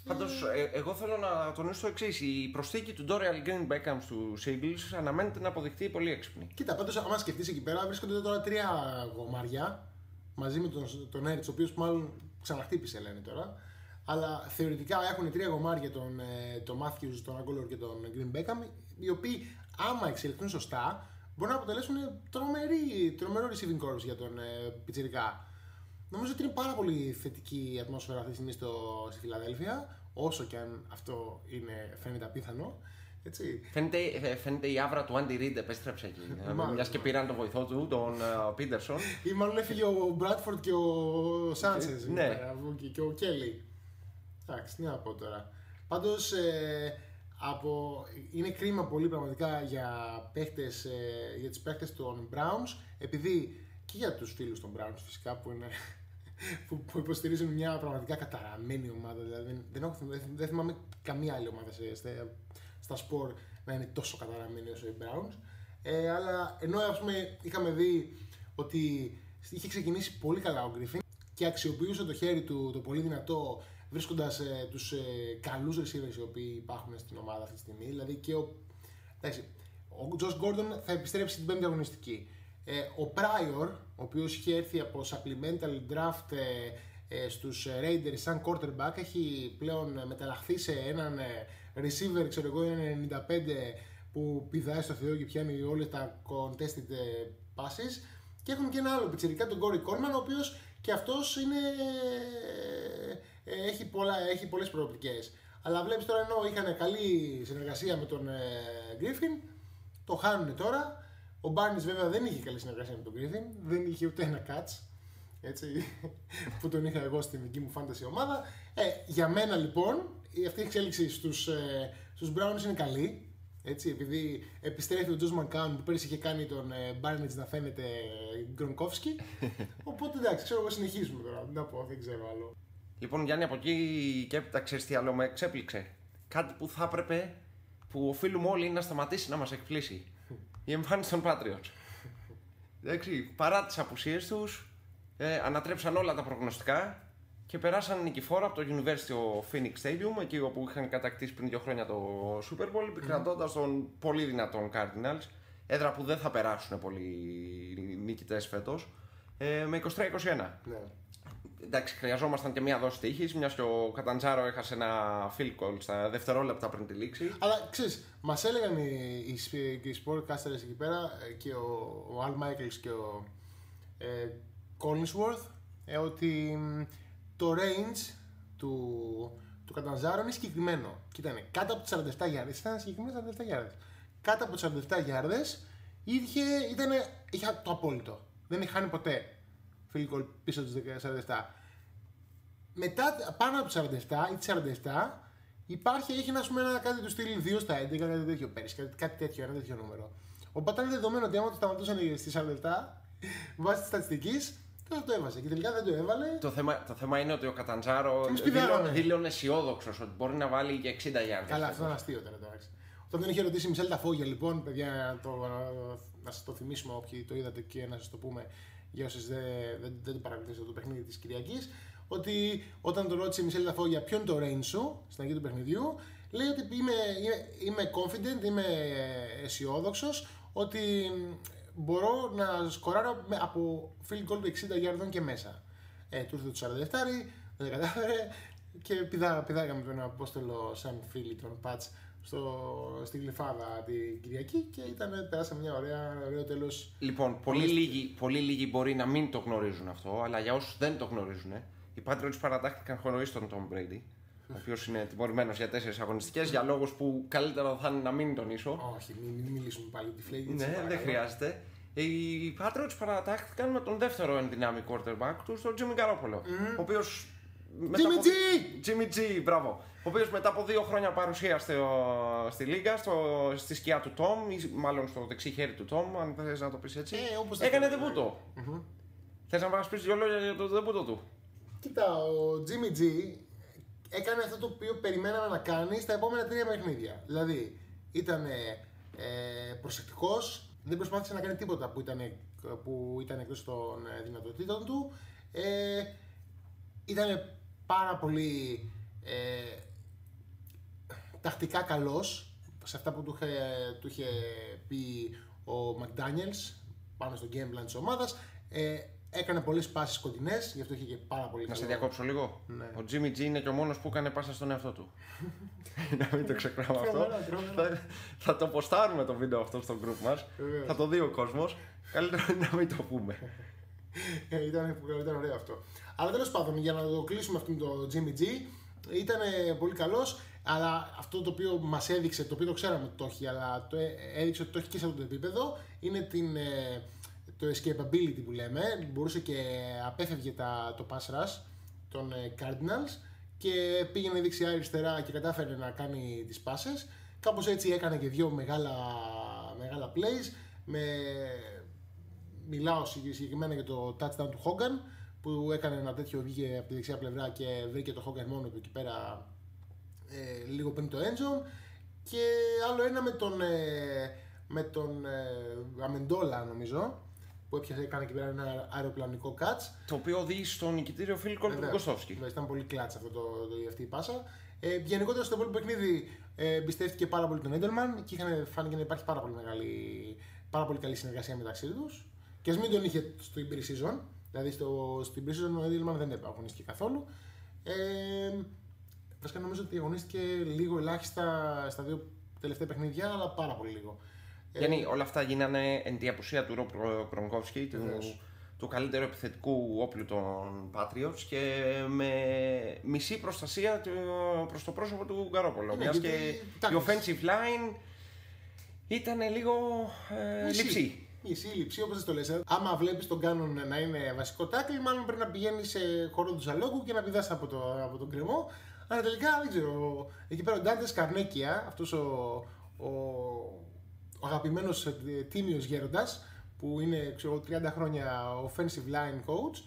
Πάντως, εγώ θέλω να τονίσω το εξής. Η προσθήκη του Dorial Green Beckham στους Eagles αναμένεται να αποδειχτεί πολύ έξυπνη. Κοίτα, πάντως, άμα σκεφτείς εκεί πέρα, βρίσκονται τώρα 3 γομάρια μαζί με τον Ertz, ο οποίος μάλλον ξαναχτύπησε, λένε τώρα. Αλλά θεωρητικά έχουν 3 γομάρια, τον Matthews, τον Aguilar και τον Green Beckham, οι οποίοι, άμα εξελιχθούν σωστά, μπορούν να αποτελέσουν τρομερό receiving corps για τον πιτσιρικά. Νομίζω ότι είναι πάρα πολύ θετική η ατμόσφαιρα αυτή τη στιγμή στη Φιλαδέλφια, όσο και αν αυτό φαίνεται απίθανο. Έτσι. Φαίνεται η άβρα του Andy Reid επέστρεψε εκεί. Μιας και πήραν τον βοηθό του, τον Peterson. Ή μάλλον έφυγε ο Bradford και ο Sanchez. Ναι. Και ο Kelly. Εντάξει, τι να πω τώρα. Πάντως, είναι κρίμα πολύ πραγματικά για τις παίχτες των Browns, επειδή και για τους φίλους των Browns φυσικά που υποστηρίζουν μια πραγματικά καταραμένη ομάδα. Δηλαδή δεν θυμάμαι καμία άλλη ομάδα στα σπορ να είναι τόσο καταραμένη όσο οι Browns. Αλλά ενώ ας πούμε είχαμε δει ότι είχε ξεκινήσει πολύ καλά ο Griffin και αξιοποιούσε το χέρι του το πολύ δυνατό, βρίσκοντας τους καλούς receivers οι οποίοι υπάρχουν στην ομάδα αυτή τη στιγμή. Δηλαδή και ο Josh Gordon θα επιστρέψει την 5η αγωνιστική. Ο Pryor, ο οποίος είχε έρθει από supplemental draft στους Raiders σαν quarterback, έχει πλέον μεταλλαχθεί σε έναν receiver, ξέρω εγώ, είναι 95, που πηδάει στο Θεό και πιάνει όλες τα contested passes. Και έχουν και ένα άλλο πιτσιρικά, τον Corey Coleman, ο οποίος και αυτός έχει πολλές προοπτικές. Αλλά βλέπεις τώρα, ενώ είχαν καλή συνεργασία με τον Griffin, το χάνουν τώρα. Ο Barnes βέβαια δεν είχε καλή συνεργασία με τον Griffin, δεν είχε ούτε ένα catch, έτσι, που τον είχα εγώ στην δική μου fantasy ομάδα. Για μένα λοιπόν αυτή η εξέλιξη στους Browns είναι καλή, έτσι, επειδή επιστρέφει ο Josh McCown που πέρυσι είχε κάνει τον Barnes να φαίνεται Gronkowski. Οπότε εντάξει, ξέρω εγώ, συνεχίζουμε τώρα, να πω, δεν ξέρω άλλο. Λοιπόν, Γιάννη, από εκεί και έπειτα ξέρεις τι άλλο με εξέπληξε? Κάτι που θα έπρεπε, που οφείλουμε όλοι να σταματήσει να μας εκπλήσει. Η εμφάνιση των Patriots. Εντάξει, παρά τις απουσίες τους, ανατρέψαν όλα τα προγνωστικά και περάσαν νικηφόρα από το University of Phoenix Stadium, εκεί όπου είχαν κατακτήσει πριν 2 χρόνια το Super Bowl, επικρατώντας τον πολύ δυνατόν Cardinals, έδρα που δεν θα περάσουν πολλοί νικητές φέτος, με 23-21. Ναι. Εντάξει, χρειαζόμασταν και μια δόση τύχης, μιας και ο Καταντζάρο έχασε ένα field goal στα δευτερόλεπτα πριν τη λήξη. Αλλά ξέρεις, μας έλεγαν οι sportcasters εκεί πέρα, και ο Al Michaels και ο Collinsworth, ότι το range του Καταντζάρο είναι συγκεκριμένο. Κοίτανε, κάτω από τις 47 yards, ήταν συγκεκριμένο 47 yards. Κάτω από τις 47 yards είχε το απόλυτο. Δεν είχε χάνει ποτέ field goal πίσω από τις 47. Μετά, πάνω από τις 47 ή τις 47, έχει ένα κάτι του στυλ 2 στα 11, κάτι τέτοιο πέρυσι, κάτι τέτοιο, ένα τέτοιο νούμερο. Οπότε ήταν δεδομένο ότι άμα το σταματούσαν στις 47, βάσει της στατιστικής, δεν θα το έβαζε. Και τελικά δεν το έβαλε. Το θέμα είναι ότι ο Καταντζάρο δήλωνε αισιόδοξος ότι μπορεί να βάλει και 60 yards. Καλά, αυτό είναι αστείο τώρα. Όταν τον είχε ρωτήσει η Μισελ Ταφόγια, λοιπόν, παιδιά, να σας το θυμίσουμε όποιοι το είδατε και να σας το πούμε, για όσους δεν το παρακολουθήσατε το παιχνίδι της Κυριακής, ότι όταν τον ρώτησε η Μισελ Ταφόγια ποιο είναι το range σου στην αρχή του παιχνιδιού, λέει ότι είμαι confident, είμαι αισιόδοξος ότι μπορώ να σκοράρω από field goal του 60 γιάρδων και μέσα. Του ήρθε το 47, δεν κατάφερε και πηδάγαμε τον Απόστολο σαν φίλοι των Pats στη Γλυφάδα την Κυριακή και πέρασε μια ωραίο τέλος. Λοιπόν, πολύ λίγοι μπορεί να μην το γνωρίζουν αυτό, αλλά για όσους δεν το γνωρίζουν, Οι Patriots παρατάχθηκαν χωρίς τον Tom Brady, ο οποίος είναι τιμωρημένος για 4 αγωνιστικές για λόγους που καλύτερα θα είναι να μην τονίσω. Όχι, μην μιλήσουμε πάλι τη φλέγη. Ναι, δεν χρειάζεται. Οι Patriots παρατάχθηκαν με τον δεύτερο ενδυνάμει quarterback του, τον Jimmy Garoppolo. Ο οποίος. Jimmy G, μπράβο. Ο οποίος μετά από 2 χρόνια παρουσία στη Λίγκα, στη σκιά του Tom, ή μάλλον στο δεξί χέρι του Tom, αν θες να το πεις έτσι, έκανε ντεμπούτο. Θες να μας πεις 2 λόγια για το ντεμπούτο του? Κοίτα, ο Jimmy G έκανε αυτό το οποίο περιμέναμε να κάνει στα επόμενα 3 παιχνίδια. Δηλαδή, ήταν προσεκτικός, δεν προσπάθησε να κάνει τίποτα που ήταν εκτός των δυνατοτήτων του. Ήταν πάρα πολύ τακτικά καλός σε αυτά που του είχε πει ο McDaniels πάνω στο game plan της ομάδας. Έκανε πολλές πάσεις κοντινές, γι' αυτό είχε και πάρα πολύ. Να σε διακόψω λίγο. Ναι. Ο Jimmy G είναι και ο μόνος που έκανε πάσα στον εαυτό του. Να μην το ξεχνάμε αυτό. Θα το ποστάρουμε το βίντεο αυτό στο group μας. Θα το δει ο κόσμος. Καλύτερα να μην το πούμε. Ήταν ωραίο αυτό. Αλλά τέλος πάντων, για να το κλείσουμε αυτό με το Jimmy G, ήταν πολύ καλός. Αλλά αυτό το οποίο μας έδειξε, το οποίο το ξέραμε ότι το έχει, αλλά έδειξε ότι το έχει και σε αυτό το επίπεδο, είναι το escapability που λέμε. Μπορούσε και απέφευγε το pass rush των Cardinals και πήγαινε δεξιά-αριστερά και κατάφερε να κάνει τις πάσες. Κάπως έτσι έκανε και 2 μεγάλα plays. Μιλάω συγκεκριμένα για το touchdown του Hogan, που έκανε ένα τέτοιο, βγήκε από τη δεξιά πλευρά και βρήκε το Hogan μόνο του εκεί πέρα λίγο πριν το endzone. Και άλλο ένα με τον Αμεντόλα, νομίζω, που έκανε εκεί πέρα ένα αεροπλανικό catch. Το οποίο οδήγησε στο νικητήριο field goal του Γκοστόφσκι. Ήταν πολύ κλάτς αυτή η πάσα. Γενικότερα στο υπόλοιπο παιχνίδι εμπιστεύτηκε πάρα πολύ τον Edelman και φάνηκε να υπάρχει πάρα πολύ καλή συνεργασία μεταξύ τους. Και ας μην τον είχε στο pre-season, δηλαδή στην pre-season ο Edelman δεν αγωνίστηκε καθόλου. Βασικά νομίζω ότι αγωνίστηκε λίγο ελάχιστα στα 2 τελευταία παιχνίδια, αλλά πάρα πολύ λίγο. Γιάννη, όλα αυτά γίνανε εν τη απουσία του Ρομπ Γκρογκόφσκι, του καλύτερου επιθετικού όπλου των Patriots, και με μισή προστασία προς το πρόσωπο του Γκαρόπολο. Μιας και η offensive line ήταν λίγο λειψή. Η σύλληψη, όπως το λες. Άμα βλέπεις τον Κάνον να είναι βασικό τάκλι, μάλλον πρέπει να πηγαίνει σε χώρο του Ζαλόγκου και να πηδάς από τον κρεμό. Αλλά τελικά δεν ξέρω. Εκεί πέρα ο Ντάντες Καρνέκια, αυτός ο αγαπημένος τίμιος γέροντας, που είναι 30 χρόνια offensive line coach,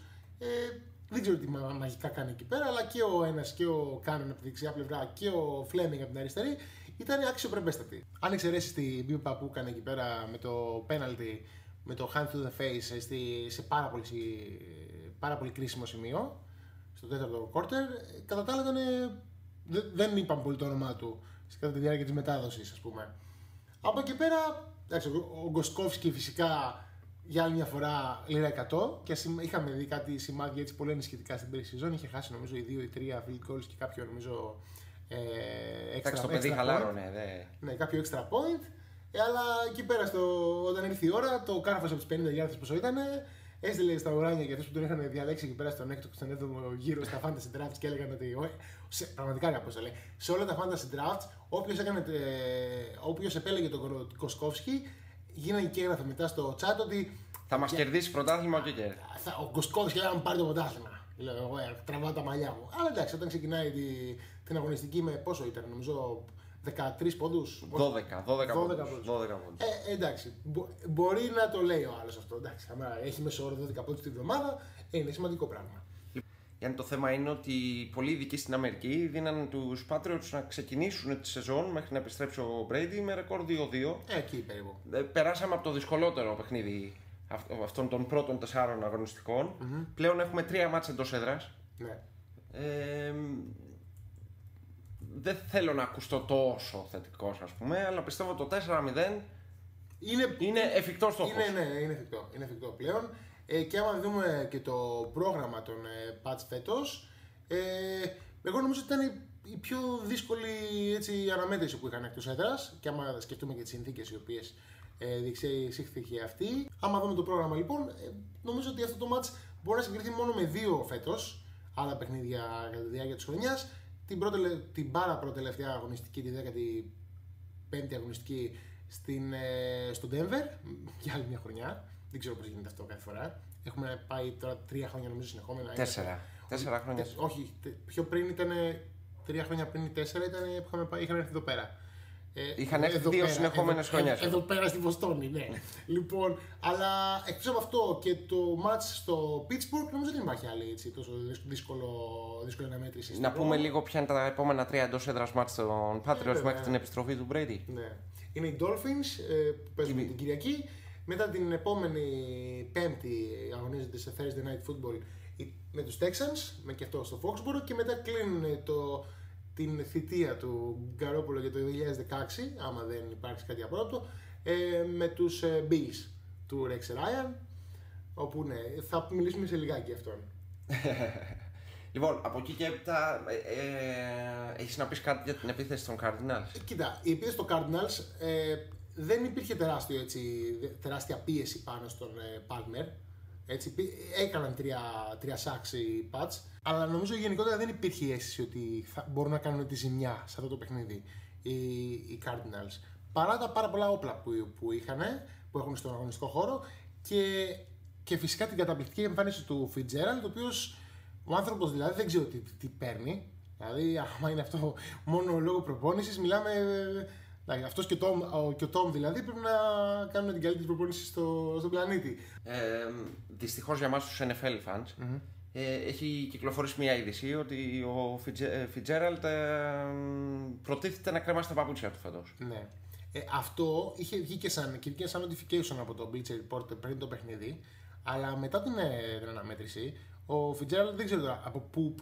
δεν ξέρω τι μαγικά κάνει εκεί πέρα, αλλά και ο ένας και ο Κάνον από τη δεξιά πλευρά και ο Φλέμινγκ από την αριστερή ήταν αξιοπρεπέστατοι. Αν εξαιρέσεις την μπίπα που έκανε εκεί πέρα με το penalty, με το hand to the face σε πάρα πολύ κρίσιμο σημείο, στο 4ο quarter, κατά τα άλλα δεν είπαμε πολύ το όνομά του κατά τη διάρκεια της μετάδοσης, ας πούμε. Από εκεί πέρα, ο Γκοσκόφσκι φυσικά για άλλη μια φορά λίρα 100 και είχαμε δει κάτι σημάδια έτσι πολύ ενισχυτικά στην pre-season. Είχε χάσει νομίζω οι 2 ή 3 field goals και κάποιο νομίζω extra point. Ναι, κάποιο extra point. Αλλά εκεί πέρα όταν ήρθε η ώρα, το κάρφωσε από τις 50 γιάρδες πόσο ήταν. Έστειλε στα ουράνια για αυτούς που τον είχαν διαλέξει εκεί πέρα στον 6ο και στον 7ο γύρο στα fantasy drafts και έλεγαν ότι. Πραγματικά κάπως το λέει. Σε όλα τα fantasy drafts, όποιος επέλεγε τον Γκοσκόφσκι, γίνανε και έγραφε μετά στο chat ότι. Θα μας κερδίσει πρωτάθλημα ο Κίκερ. Ο Γκοσκόφσκι λέει να μου πάρει το πρωτάθλημα. Λέω εγώ, τραβάω τα μαλλιά μου. Αλλά εντάξει, όταν ξεκινάει την αγωνιστική με πόσο ήταν, νομίζω 13 πόντους. 12 πόντους. Εντάξει, μπορεί να το λέει ο άλλος αυτό. Εντάξει, άμα έχει μέσο όρο 12 πόντους τη βδομάδα, είναι σημαντικό πράγμα. Γιατί το θέμα είναι ότι πολλοί ειδικοί στην Αμερική δίναν τους Patriots να ξεκινήσουν τη σεζόν μέχρι να επιστρέψει ο Brady με ρεκόρ 2-2. Εκεί περίπου. Περάσαμε από το δυσκολότερο παιχνίδι αυτών των πρώτων 4 αγωνιστικών. Πλέον έχουμε 3 μάτς εντός έδρας. Ναι. Δεν θέλω να ακουστώ τόσο θετικός, ας πούμε, αλλά πιστεύω το 4-0 είναι εφικτό στόχος. Είναι εφικτό πλέον. Και άμα δούμε και το πρόγραμμα των Pats φέτος, εγώ νομίζω ότι ήταν η πιο δύσκολη αναμέτρηση που είχαν εκτός έδρας, και άμα σκεφτούμε και τις συνθήκες οι οποίες διεξήχθηκε αυτή. Άμα δούμε το πρόγραμμα λοιπόν, νομίζω ότι αυτό το match μπορεί να συγκριθεί μόνο με 2 φέτος, άλλα παιχνίδια κατά τη διάρκεια της χρονιάς. Την πάρα προτελευταία αγωνιστική, τη 15η αγωνιστική στο Denver για άλλη μια χρονιά. Δεν ξέρω πώς γίνεται αυτό κάθε φορά. Έχουμε πάει τώρα 3 χρόνια νομίζω συνεχόμενα. 4 χρόνια. Όχι, πιο πριν ήταν 3 χρόνια πριν, 4 ήταν που είχαμε έρθει εδώ πέρα. Είχαν έρθει 2 συνεχόμενες χρονιές. Εδώ πέρα στη Βοστόνη, ναι. Λοιπόν, αλλά εκτός από αυτό και το match στο Pittsburgh, νομίζω δεν υπάρχει άλλη έτσι, τόσο δύσκολη αναμέτρηση. Να πούμε λίγο ποια είναι τα επόμενα 3 εντός έδρας μάτς των Patriots μέχρι την επιστροφή του Brady. Ναι. Είναι οι Dolphins που παίζουν την Κυριακή. Μετά την επόμενη Πέμπτη αγωνίζονται σε Thursday Night Football με τους Texans, με και αυτό στο Foxborough, και μετά κλείνουν την θητεία του Γκαρόπολο για το 2016, άμα δεν υπάρξει κάτι απρόπτο, με τους Bills του Rex Ryan, όπου ναι, θα μιλήσουμε σε λιγάκι γι' αυτόν. Λοιπόν, από εκεί και έπειτα έχεις να πεις κάτι για την επίθεση των Cardinals? Κοίτα, η επίθεση των Cardinals δεν υπήρχε τεράστια πίεση πάνω στον Palmer. Έτσι, έκαναν 3 sacks οι Pats, αλλά νομίζω γενικότερα δεν υπήρχε η αίσθηση ότι μπορούν να κάνουν τη ζημιά σε αυτό το παιχνίδι οι Cardinals. Παρά τα πάρα πολλά όπλα που έχουν στον αγωνιστικό χώρο και φυσικά την καταπληκτική εμφάνιση του Fitzgerald, ο οποίος ο άνθρωπος δηλαδή δεν ξέρω τι παίρνει. Δηλαδή, άμα είναι αυτό μόνο λόγω προπόνησης, μιλάμε. Αυτός και ο Τόμ δηλαδή πρέπει να κάνουν την καλύτερη προπόνηση στον πλανήτη. Δυστυχώς για εμάς τους NFL fans, έχει κυκλοφορήσει μια είδηση ότι ο Fitzgerald προτίθεται να κρεμάσει τα παπούτσια του φέτος. Ναι. Αυτό βγήκε σαν notification από το Bleacher Report πριν το παιχνίδι, αλλά μετά την αναμέτρηση ο Fitzgerald δεν ξέρω από πού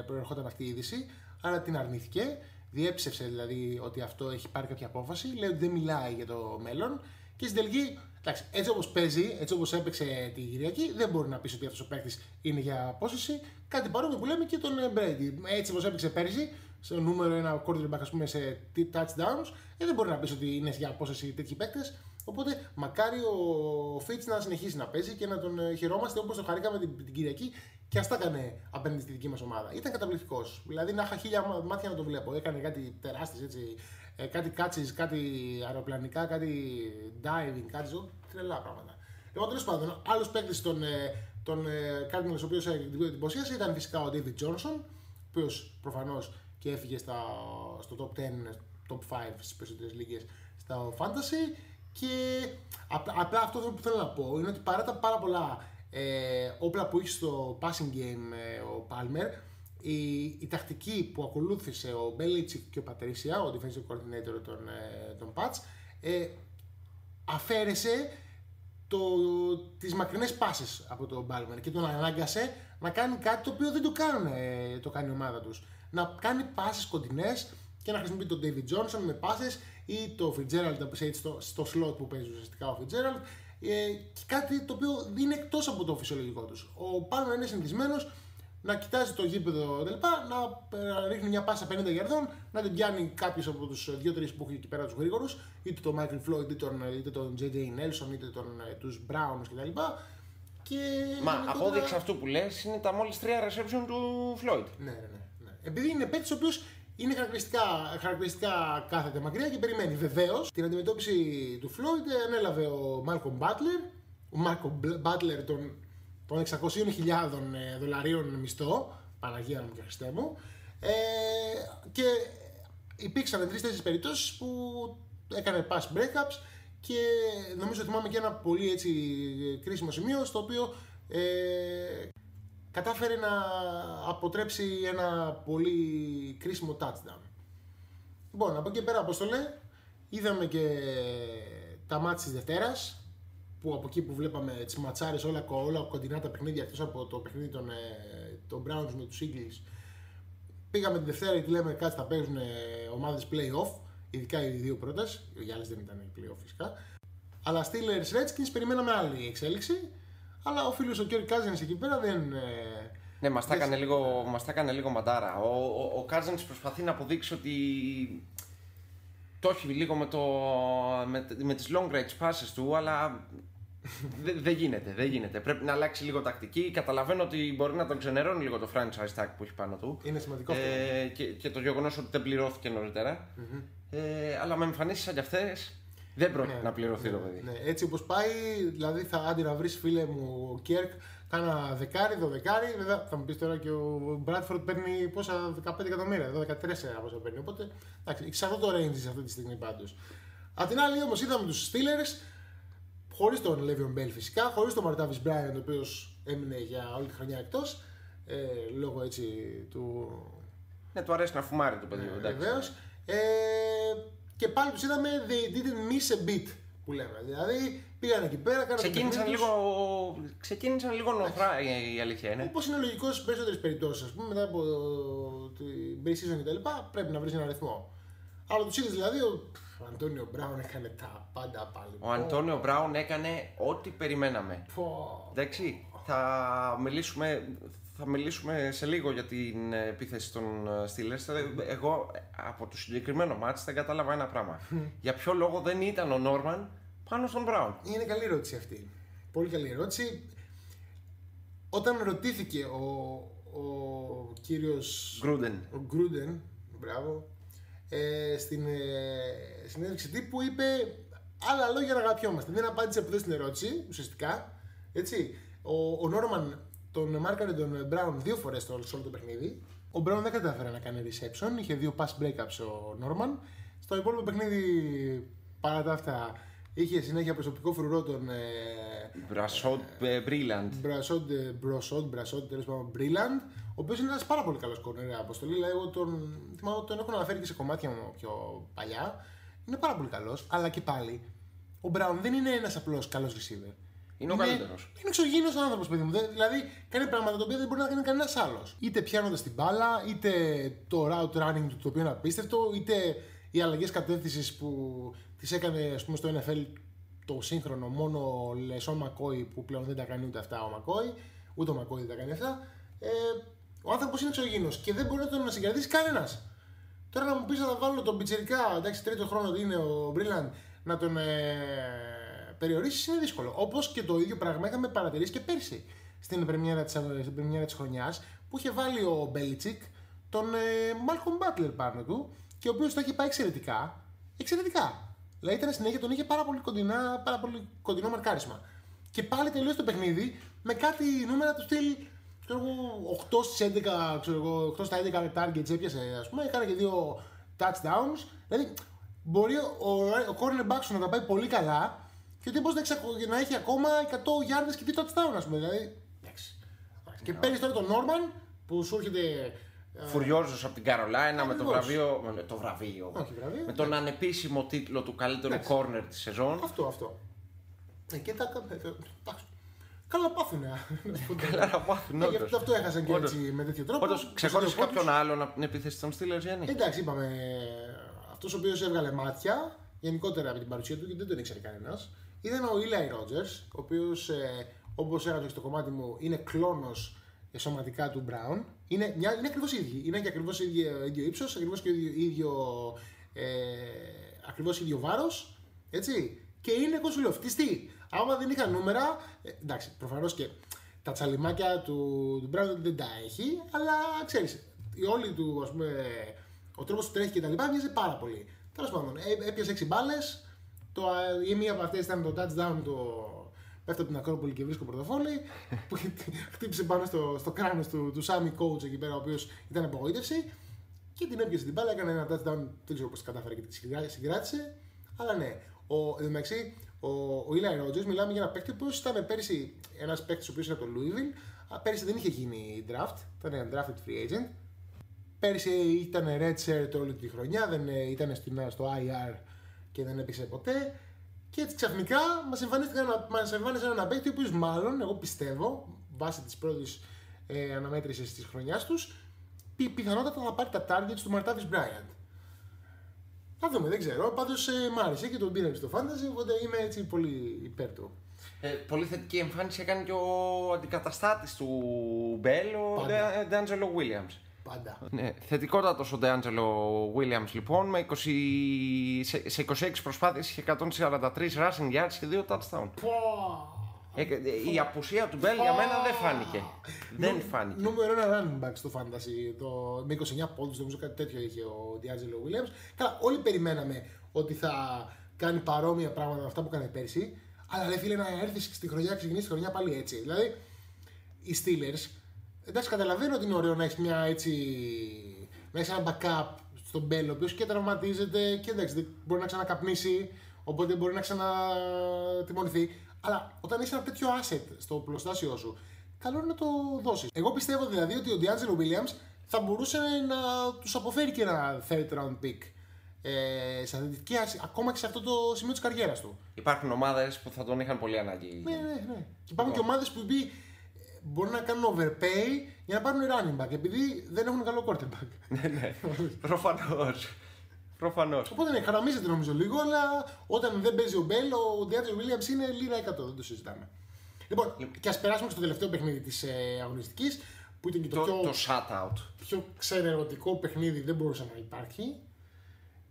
προερχόταν αυτή η είδηση, αλλά την αρνήθηκε. Διέψευσε δηλαδή ότι αυτό έχει πάρει κάποια απόφαση, λέει ότι δεν μιλάει για το μέλλον και στην τελική, εντάξει, έτσι όπως παίζει, έτσι όπως έπαιξε τη Κυριακή, δεν μπορεί να πει ότι αυτός ο παίκτης είναι για απόσταση. Κάτι παρόμοιο που λέμε και τον Brady. Έτσι όπως έπαιξε πέρυσι, στο νούμερο 1 quarterback, ας πούμε, σε touchdowns, δεν μπορεί να πει ότι είναι για απόσταση τέτοιοι παίκτες. Οπότε μακάρι ο Fitz να συνεχίσει να παίζει και να τον χαιρόμαστε όπως το χαρήκαμε την Κυριακή και ας τα έκανε απέναντι στη δική μας ομάδα. Ήταν καταπληκτικός. Δηλαδή να είχα 1000 μάτια να το βλέπω. Έκανε κάτι τεράστιες έτσι, κάτι catches, κάτι αεροπλανικά, κάτι diving, κάτι τρελά πράγματα. Λοιπόν, τέλος πάντων, άλλος παίκτης των Cardinals ο οποίος εντυπωσίασε ήταν φυσικά ο David Johnson, ο οποίος προφανώς και έφυγε στο top 10, top 5 στις περισσότερες λίγες στα Fantasy. Και απλά αυτό που θέλω να πω είναι ότι παρά τα πάρα πολλά όπλα που είχε στο passing game ο Palmer, η τακτική που ακολούθησε ο Belichick και ο Patricia, ο defensive coordinator των Pats, αφαίρεσε τις μακρινές πάσες από τον Palmer και τον ανάγκασε να κάνει κάτι το οποίο δεν το κάνει η ομάδα τους. Να κάνει πάσες κοντινές και να χρησιμοποιεί τον David Johnson με πάσες ή το Fitzgerald στο slot που παίζει ουσιαστικά ο Fitzgerald, και κάτι το οποίο είναι εκτός από το φυσιολογικό τους. Ο Palmer είναι συνηθισμένος να κοιτάζει το γήπεδο κτλ., να ρίχνει μια πάσα 50 γιαρδών, να την πιάνει κάποιος από τους 2-3 που έχει εκεί πέρα τους γρήγορους, είτε τον Michael Floyd, είτε τον JJ Nelson, είτε τους Browns κτλ. Μα απόδειξη αυτού που λες είναι τα μόλις 3 reception του Floyd. Ναι. Επειδή είναι παίκτης ο οποίος είναι χαρακτηριστικά κάθεται μακριά και περιμένει. Βεβαίως, την αντιμετώπιση του Floyd ανέλαβε ο Malcolm Butler. Ο Malcolm Butler των $600,000 μισθό, Παναγία μου και Χριστέ μου. Και υπήρξαν 3-4 περιπτώσεις που έκανε pass breakups και νομίζω θυμάμαι και ένα πολύ έτσι κρίσιμο σημείο στο οποίο κατάφερε να αποτρέψει ένα πολύ κρίσιμο touchdown. Λοιπόν, από εκεί πέρα, Απόστολε, είδαμε και τα μάτς της Δευτέρας, που από εκεί που βλέπαμε τις ματσάρες όλα κοντινά τα παιχνίδια, εκτός από το παιχνίδι των Browns με τους Eagles. Πήγαμε τη Δευτέρα γιατί λέμε κάτι θα παίζουν ομάδες play-off, ειδικά οι δύο πρώτες, οι άλλες δεν ήταν play-off φυσικά. Αλλά Steelers Redskins περιμέναμε άλλη εξέλιξη. Αλλά ο φίλος ο Kirk Cousins εκεί πέρα δεν... Ναι, μας τα έκανε λίγο μαντάρα. Ο Cousins προσπαθεί να αποδείξει ότι το έχει λίγο με τις long range passes του, αλλά Δεν γίνεται. Πρέπει να αλλάξει λίγο τακτική. Καταλαβαίνω ότι μπορεί να τον ξενερώνει λίγο το franchise tag που έχει πάνω του. Είναι σημαντικό αυτό. Και το γεγονός ότι δεν πληρώθηκε νωρίτερα. Αλλά με εμφανίσεις σαν κι αυτές δεν πρόκειται να πληρωθεί το παιδί. Ναι. Έτσι όπως πάει, δηλαδή θα άντε να βρεις, φίλε μου, ο Κέρκ, κάνα δεκάρι, δωδεκάρι. Βέβαια θα μου πεις τώρα και ο Μπράτφορντ παίρνει πόσα, 15 εκατομμύρια, εδώ 14 πόσα παίρνει. Οπότε εντάξει, σε αυτό το range αυτή τη στιγμή πάντως. Απ' την άλλη όμως είδαμε τους Steelers, χωρίς τον Le'Veon Bell φυσικά, χωρίς τον Martavis Bryant, ο οποίος έμεινε για όλη τη χρονιά εκτός, λόγω έτσι του... Ναι, του αρέσει να φουμάρει το παιδί. Βεβαίως. Και πάλι τους είδαμε, they didn't miss a beat, που λέμε. Δηλαδή πήγαν εκεί πέρα, ξεκίνησαν λίγο νοθρά, η αλήθεια είναι. Όπως είναι λογικό στις περισσότερες περιπτώσεις, ας πούμε, μετά από την pre-season κτλ. Πρέπει να βρεις ένα ρυθμό. Αλλά τους είδες δηλαδή, ο Αντώνιο Μπράουν έκανε τα πάντα πάλι. Ο Αντώνιο Μπράουν έκανε ό,τι περιμέναμε. Εντάξει, θα μιλήσουμε σε λίγο για την επίθεση των Steelers. Εγώ από το συγκεκριμένο μάτς δεν κατάλαβα ένα πράγμα. Για ποιο λόγο δεν ήταν ο Νόρμαν πάνω στον Μπράουν? Είναι καλή ερώτηση αυτή. Πολύ καλή ερώτηση. Όταν ρωτήθηκε ο κύριος Γκρούντεν, μπράβο, στην συνέντευξη τύπου είπε άλλα λόγια να αγαπιόμαστε. Δεν απάντησε ποτέ στην ερώτηση, ουσιαστικά. Έτσι. Ο Νόρμαν τον μάρκαρε τον Μπράουν 2 φορές σε όλο το παιχνίδι. Ο Μπράουν δεν κατάφερε να κάνει reception, είχε 2 pass breakups ο Νόρμαν. Στο υπόλοιπο παιχνίδι, παρά τα αυτά, είχε συνέχεια προσωπικό φρουρό τον Μπρασόντ Μπρίλαντ. Μπρασόντ, τέλος πάντων, Μπρίλαντ, ο οποίος είναι ένας πάρα πολύ καλός corner αποστολή. Δηλαδή, εγώ τον έχω αναφέρει και σε κομμάτια μου πιο παλιά. Είναι πάρα πολύ καλός, αλλά και πάλι ο Μπράουν δεν είναι ένας απλός καλός receiver. Είναι ο καλύτερος. Είναι εξωγήινος άνθρωπος, παιδί μου. Δηλαδή κάνει πράγματα τα οποία δεν μπορεί να κάνει κανένας άλλος. Είτε πιάνοντας την μπάλα, είτε το route running του, το οποίο είναι απίστευτο, είτε οι αλλαγές κατεύθυνσης που τις έκανε, ας πούμε, στο NFL το σύγχρονο μόνο ο Λεσόν Μακόι, που πλέον δεν τα κάνει ούτε αυτά ο Μακόι, ούτε ο Μακόι δεν τα κάνει αυτά. Ο άνθρωπος είναι εξωγήινος και δεν μπορεί να τον συγκρατήσει κανένας. Τώρα να μου πεις να τα βάλω τον πιτσιρικά, εντάξει, τρίτο χρόνο είναι ο Μπρίλαντ, να τον περιορίσεις είναι δύσκολο. Όπως και το ίδιο πράγμα είχαμε παρατηρήσει και πέρσι στην πρεμιέρα της χρονιάς, που είχε βάλει ο Μπέλιτσικ τον Μάλκομ Μπάτλερ πάνω του και ο οποίος το έχει πάει εξαιρετικά. Εξαιρετικά. Δηλαδή ήταν συνέχεια, τον είχε πάρα πολύ κοντινό μαρκάρισμα. Και πάλι τελείωσε το παιχνίδι με κάτι νούμερα του στυλ 8 στις 11, ξέρω εγώ, 8 στα 11 targets έπιασε, ας πούμε, έκανε και 2 touchdowns. Δηλαδή μπορεί ο cornerback σου να τα πάει πολύ καλά και ο τύπος να έχει ακόμα 100 yards και 2 touchdown, ας πούμε. Δηλαδή, και παίρνεις τώρα τον Norman που σου έρχεται φουριόζος από την Καρολάινα με το βραβείο. Όχι βραβείο. Με τον ανεπίσημο τίτλο του καλύτερου corner της σεζόν. Αυτό. Και καλά πάθουνε. Καλά πάθουνε. Γι' αυτό έχασαν και έτσι με τέτοιο τρόπο. Όντως, ξεχώρισε κάποιον άλλον από την επίθεση των Steelers, Γιάννη? Εντάξει, είπαμε. Αυτός ο οποίος έβγαλε μάτια γενικότερα από την παρουσία του, γιατί δεν τον ήξερε κανένας, ήταν ο Eli Rogers, ο οποίος, όπως έγραψε στο κομμάτι μου, είναι κλόνος σωματικά του Brown. Είναι ακριβώς ίδιοι. Είναι και ακριβώς ίδιο ύψος, ακριβώς και ακριβώς ίδιο βάρος. Έτσι. Και είναι κοσουλοφτιστή. Άμα δεν είχαν νούμερα, εντάξει, προφανώς και τα τσαλιμάκια του Brown δεν τα έχει, αλλά ξέρεις, όλη του, ας πούμε, ο τρόπος που τρέχει και τα λοιπά μοιάζει πάρα πολύ. Τέλος πάντων, έπιασε 6 μπάλες. Η μία από αυτές ήταν το touchdown, πέφτω από την Ακρόπολη και βρίσκω πορτοφόλι, που χτύπησε πάνω στο κράνος του Sammy Coach εκεί πέρα, ο οποίος ήταν απογοήτευση. Και την έπιασε την μπάλα, έκανε ένα touchdown, δεν ξέρω πώς κατάφερε και τη συγκράτησε. Αλλά ναι, εντάξει, ο Eli Rogers, μιλάμε για ένα παίκτη που ήταν πέρυσι ένας παίκτης ο οποίος είναι από το Louisville. Πέρυσι δεν είχε γίνει draft, ήταν ένα drafted free agent. Πέρυσι ήταν redshirt όλη τη χρονιά, δεν ήταν στο IR και δεν έπαιξε ποτέ. Και έτσι ξαφνικά μας εμφάνισε ένα παίκτη ο οποίος μάλλον, εγώ πιστεύω, βάσει της πρώτης αναμέτρησης της χρονιάς τους, πιθανότατα θα πάρει τα targets του Martavis Bryant. Θα δούμε, δεν ξέρω. Πάντως μ' άρεσε και τον πήρα στο fantasy, οπότε είμαι έτσι πολύ υπέρ του. Πολύ θετική εμφάνιση έκανε και ο αντικαταστάτης του Bell, ο DeAngelo Williams. Πάντα. Ναι, θετικότατος ο DeAngelo Williams λοιπόν, σε 26 προσπάθειες είχε 143 rushing yards και 2 touchdown. Η απουσία του Μπέλ για μένα δεν φάνηκε. Δεν φάνηκε. Νούμερο 1 running back στο fantasy. Με 29 πόντους, νομίζω κάτι τέτοιο είχε ο D'Angelo Williams. Καλά, όλοι περιμέναμε ότι θα κάνει παρόμοια πράγματα με αυτά που έκανε πέρσι. Αλλά ρε φίλε, να έρθει στη χρονιά, ξεκινήσει τη χρονιά πάλι έτσι. Δηλαδή, οι Steelers, εντάξει, καταλαβαίνω ότι είναι ωραίο να έχει ένα backup στον Μπέλ, ο οποίος και τραυματίζεται και εντάξει, μπορεί να ξανακαπνίσει, οπότε μπορεί να ξανατιμωρηθεί. Αλλά όταν έχει ένα τέτοιο asset στο πλωστάσιο σου, καλό είναι να το δώσεις. Εγώ πιστεύω δηλαδή ότι ο D'Angelo Williams θα μπορούσε να τους αποφέρει και ένα third round pick. Και ακόμα και σε αυτό το σημείο της καριέρας του. Υπάρχουν ομάδες που θα τον είχαν πολύ ανάγκη. Ναι. Και υπάρχουν και ομάδες που μπορούν να κάνουν overpay για να πάρουν running back, επειδή δεν έχουν καλό quarterback. Ναι. Προφανώς. Οπότε ναι, χαραμίζεται νομίζω λίγο, αλλά όταν δεν παίζει ο Μπέλ, ο D'Angelo Williams είναι λίρα 100, δεν το συζητάμε. Λοιπόν, και ας περάσουμε στο τελευταίο παιχνίδι της αγωνιστικής, που ήταν και το shutout. Πιο ξενερωτικό παιχνίδι δεν μπορούσε να υπάρχει.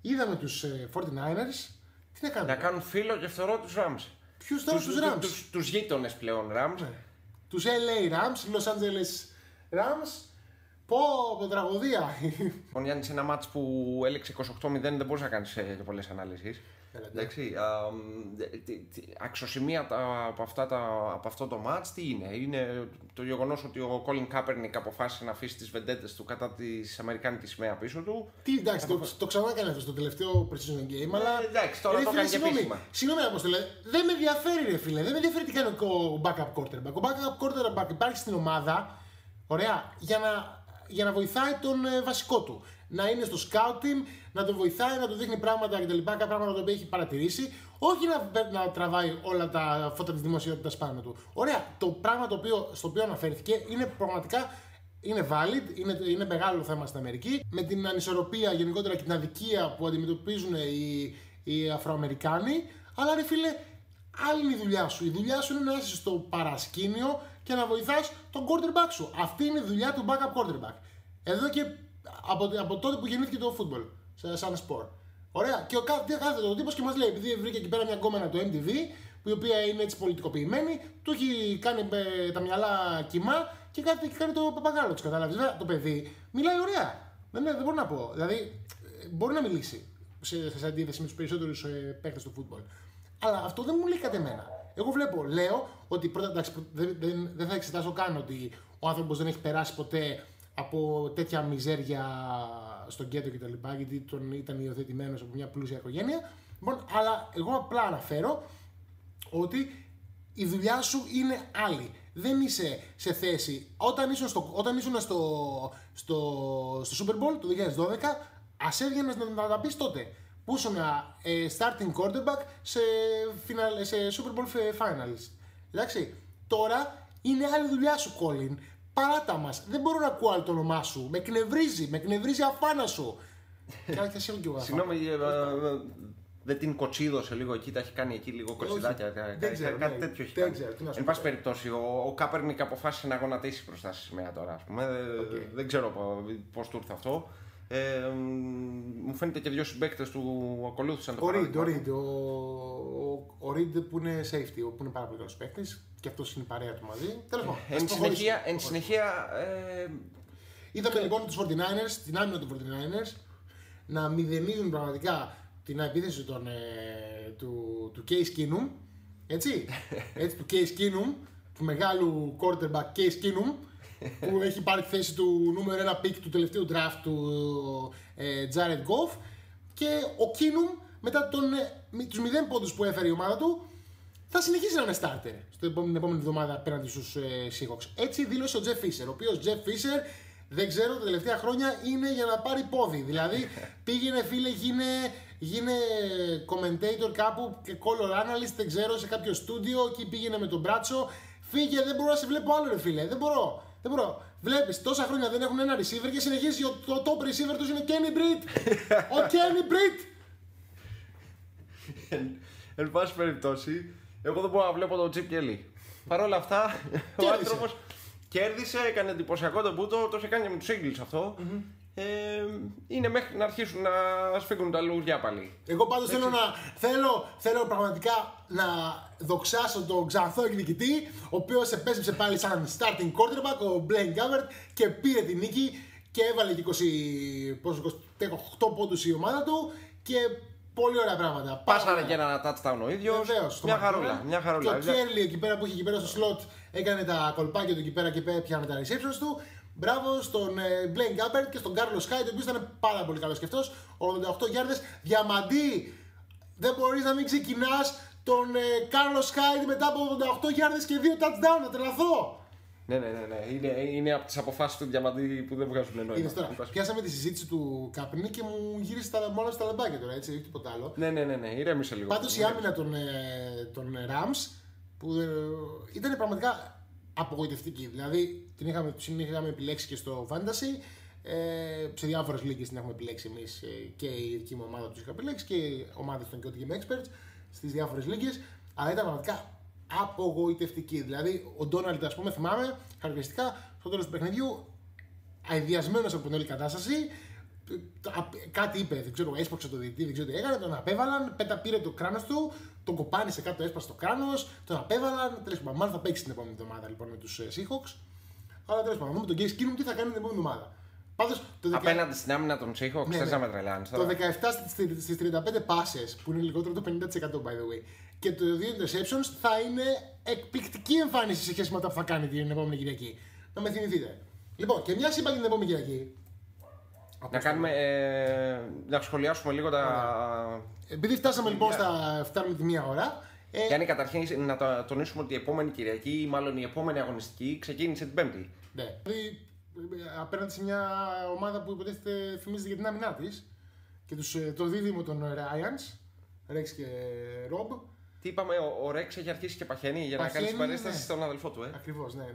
Είδαμε τους 49ers. Τι να κάνουν. Να κάνουν φίλο και φθορό τους Rams. Ποιους τώρα τους Rams. Τους γείτονες πλέον Rams. Ναι. Τους LA Rams, Los Angeles Rams. Πω, τραγωδία. Ο Γιάννης, σε ένα μάτς που έλεξε 28-0 δεν μπορούσε να κάνεις και πολλές ανάλυσεις. Εντάξει, αξιοσημείωτα από αυτό το μάτς τι είναι. Είναι το γεγονός ότι ο Colin Kaepernick αποφάσισε να αφήσει τις βεντέτες του κατά της αμερικάνικης σημαία πίσω του. Τι, εντάξει, το ξανά έκανε αυτό στο τελευταίο Precision Game, αλλά. Εντάξει, τώρα το κάνει και επίσημα. Συγγνώμη, Αποστολέ, δεν με ενδιαφέρει, ρε φίλε. Δεν με ενδιαφέρει τι κάνει ο backup quarterback. Ο backup quarterback υπάρχει στην ομάδα, ωραία, για να βοηθάει τον βασικό του. Να είναι στο scout team, να τον βοηθάει, να του δείχνει πράγματα κτλ. Κάποια πράγματα τα οποία έχει παρατηρήσει. Όχι να τραβάει όλα τα φώτα της δημοσιότητας πάνω του. Ωραία, το πράγμα στο οποίο αναφέρθηκε είναι πραγματικά valid, είναι μεγάλο θέμα στην Αμερική. Με την ανισορροπία γενικότερα και την αδικία που αντιμετωπίζουν οι Αφροαμερικάνοι. Αλλά ρε φίλε, άλλη είναι η δουλειά σου. Η δουλειά σου είναι να είσαι στο παρασκήνιο και να βοηθάς τον quarterback σου. Αυτή είναι η δουλειά του backup quarterback. Εδώ και από τότε που γεννήθηκε το football, σαν σπορ. Ωραία. Και κάθεται ο τύπος και μας λέει, επειδή βρήκε εκεί πέρα μια γκόμενα το MTV, η οποία είναι έτσι πολιτικοποιημένη, του έχει κάνει τα μυαλά κοιμά και κάνει το παπαγάλο της. Κατάλαβες. Το παιδί μιλάει ωραία. Δεν μπορώ να πω. Δηλαδή, μπορεί να μιλήσει σε αντίθεση με τους περισσότερους παίκτες του football. Αλλά αυτό δεν μου λέει κάτι εμένα. Εγώ λέω ότι πρώτα, εντάξει, δεν θα εξετάσω καν ότι ο άνθρωπος δεν έχει περάσει ποτέ από τέτοια μιζέρια στον γκέτο κτλ. Γιατί ήταν υιοθετημένος από μια πλούσια οικογένεια. Λοιπόν, αλλά εγώ απλά αναφέρω ότι η δουλειά σου είναι άλλη. Δεν είσαι σε θέση. Όταν ήσουν στο Super Bowl το 2012, ας έβγαινες να τα πεις τότε. Που ήσουν starting quarterback σε Super Bowl Finals. Εντάξει. Τώρα είναι άλλη δουλειά σου, Colin. Παράτα μας. Δεν μπορώ να ακούω άλλο το όνομά σου. Με κνευρίζει αφάνα σου. Συγγνώμη, δεν την κοτσίδωσε λίγο εκεί, τα έχει κάνει εκεί λίγο κοτσιδάκια. Κάτι τέτοιο έχει κάνει. Εν πάση περιπτώσει, ο Kaepernick αποφάσισε να γονατίσει μπροστά στη σημαία τώρα, ας πούμε. Δεν ξέρω πώς του ήρθε αυτό. Μου φαίνεται και δύο συμπαίκτες του ακολούθησαν το Reed. Ο Reed που είναι safety, που είναι πάρα πολύ καλός παίκτης και αυτός είναι η παρέα του μαζί. Τέλος πάντων. Εν συνεχεία. Είδαμε λοιπόν τους 49ers, την άμυνα των 49ers, να μηδενίζουν πραγματικά την επίθεση του Case Keenum. Έτσι, του Case Keenum, του μεγάλου quarterback Case Keenum, που έχει πάρει τη θέση του νούμερο 1 pick του τελευταίου draft του Jared Goff. Και ο Keenum, μετά τους 0 πόντους που έφερε η ομάδα του, θα συνεχίσει να είναι starter την επόμενη εβδομάδα απέναντι στους Seahawks. Έτσι δήλωσε ο Jeff Fisher, ο οποίος Jeff Fisher, δεν ξέρω, τα τελευταία χρόνια είναι για να πάρει πόδι. Δηλαδή πήγαινε, φίλε, γίνε commentator κάπου και color analyst, δεν ξέρω, σε κάποιο στούντιο, εκεί πήγαινε με τον μπράτσο. Φύγε, δεν μπορώ να σε βλέπω άλλο, ρε φίλε, δεν μπορώ. Βλέπεις, τόσα χρόνια δεν έχουν ένα receiver και συνεχίζει το top receiver τους είναι Kenny Britt. Ο Kenny Britt. Εν πάση περιπτώσει, εγώ δεν μπορώ να βλέπω τον Chip Kelly. Παρ' όλα αυτά, ο άνθρωπος κέρδισε, έκανε εντυπωσιακό τον μπούτο, το έκανε και με τους Eagles αυτό. είναι μέχρι να αρχίσουν να σφίγγουν τα λουλουδιά πάλι. Εγώ πάντως θέλω πραγματικά να δοξάσω τον ξανθό εκδικητή, ο οποίος επέστρεψε πάλι σαν starting quarterback, ο Blaine Gabbert, και πήρε την νίκη και έβαλε και 28 πόντους η ομάδα του και πολύ ωραία πράγματα. Πάσαρε και ένα touchdown ο ίδιος. Βεβαίως. Μια χαρούλα. Και ο Κέρλι εκεί πέρα που είχε εκεί πέρα στο slot έκανε τα κολπάκια του εκεί πέρα και πιάνε τα receptions του. Μπράβο στον Blaine Gabbert και στον Carlos Hyde, ο οποίος ήταν πάρα πολύ καλός και αυτός. 88 γιάρδες. Διαμαντή, δεν μπορείς να μην ξεκινάς τον Carlos Hyde μετά από 88 γιάρδες και 2 touchdown, να τρελαθώ. Ναι. Είναι από τις αποφάσεις του Διαμαντή που δεν βγάζουν νόημα. Τώρα, πιάσαμε τη συζήτηση του Καπνί και μου γύρισε μόνο στα λαμπάκια τώρα, έτσι, όχι τίποτα άλλο. Ναι, ηρέμησε λίγο. Πάντως η άμυνα των Rams που ήταν πραγματικά απογοητευτική. Δηλαδή την είχαμε επιλέξει και στο Fantasy. Σε διάφορες λίγες την έχουμε επιλέξει εμείς και η δική μου ομάδα τους είχα επιλέξει και οι ομάδες των Game Experts στις διάφορες λίγες. Αλλά ήταν πραγματικά απογοητευτική. Δηλαδή ο Ντόναλντ, ας πούμε, θυμάμαι χαρακτηριστικά στο τέλος του παιχνιδιού, αηδιασμένος από την όλη κατάσταση, κάτι είπε, δεν ξέρω, έσπρωξε το διαιτητή, δεν ξέρω τι έκανε, τον απέβαλαν, πήρε το κράνος του, τον κοπάνισε κάτω, έσπασε το κράνος, τον απέβαλαν. Τέλος πάντων, μάλλον θα παίξει την επόμενη εβδομάδα λοιπόν με τους Seahawks. Αλλά τέλος πάντων, δούμε τον Case Keenum τι θα κάνει την επόμενη εβδομάδα. Πάντως, απέναντι στην άμυνα των Seahawks, θες να με τρελάνεις τώρα. Το 17 στις 35 passes, που είναι λιγότερο το 50% by the way, και το 2 interceptions θα είναι εκπληκτική εμφάνιση σε σχέση με αυτά που θα κάνει την επόμενη Κυριακή. Να με θυμηθείτε. Λοιπόν, και μια είπα για την επόμενη Κυριακή. Να σχολιάσουμε λίγο τα. Επειδή φτάσαμε λοιπόν φτάνουμε τη μία ώρα. Γιάννη, καταρχήν να τονίσουμε ότι η επόμενη Κυριακή, ή μάλλον η επόμενη αγωνιστική, ξεκίνησε την Πέμπτη. Ναι. Απέναντι σε μια ομάδα που υποτίθεται θυμίζεται για την άμυνά της και το δίδυμο των Ryans, Rex και Rob. Τι είπαμε, ο Rex έχει αρχίσει και παχαίνει για να κάνει συμπαρίσταση στον αδελφό του. Ακριβώς, ναι.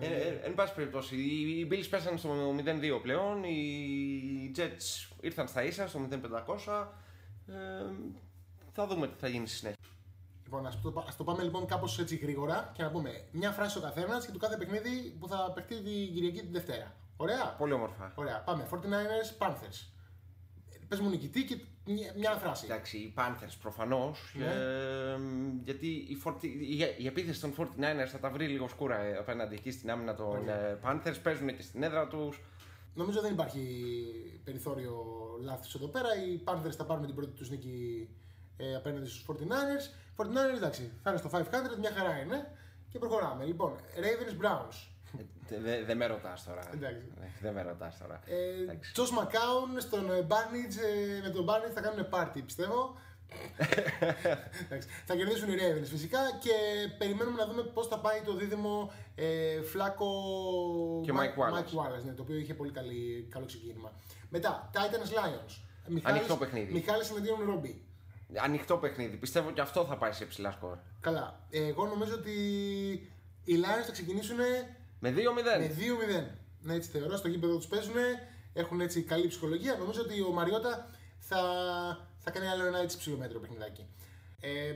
Εν πάση περιπτώσει, οι Bills πέσανε στο 0-2 πλέον, οι Jets ήρθαν στα ίσα στο 0-500. Θα δούμε τι θα γίνει στη συνέχεια. Λοιπόν, ας το πάμε λοιπόν κάπως έτσι γρήγορα και να πούμε μια φράση ο καθένας για το κάθε παιχνίδι που θα παιχτεί την Κυριακή την Δευτέρα. Ωραία. Πολύ όμορφα. Ωραία. Πάμε. 49ers, Panthers. Πες μου νικητή και μια φράση. Εντάξει, οι Panthers προφανώς. Ναι. Γιατί η επίθεση των 49ers θα τα βρει λίγο σκούρα απέναντι εκεί στην άμυνα των Panthers. Παίζουν και στην έδρα τους. Νομίζω δεν υπάρχει περιθώριο λάθος εδώ πέρα. Οι Panthers θα πάρουν την πρώτη τους νίκη απέναντι στους 49ers. 49ers, εντάξει, θα είναι στο 500, μια χαρά είναι. Και προχωράμε. Λοιπόν, Ravens, Browns. Δεν με ρωτάς τώρα. Δεν με ρωτάς τώρα. Τζος Μακάουν στον Barnage, με τον Barnage θα κάνουν πάρτι, πιστεύω. Θα κερδίσουν οι Ravens φυσικά και περιμένουμε να δούμε πώς θα πάει το δίδυμο Φλάκο και Mike Wallace, ναι, το οποίο είχε πολύ καλό ξεκίνημα. Μετά, Titans Lions. Ανοιχτό παιχνίδι. Μιχάλης εναντίον Ρόμπι. Ανοιχτό παιχνίδι. Πιστεύω και αυτό θα πάει σε ψηλά σκορ. Καλά. Εγώ νομίζω ότι οι Lions θα ξεκινήσουν με 2-0. Ναι, έτσι θεωρώ. Στο γήπεδο τους παίζουν. Έχουν έτσι καλή ψυχολογία. Νομίζω ότι ο Μαριώτα θα κάνει άλλο ένα έτσι ψηλομέτρο παιχνιδάκι.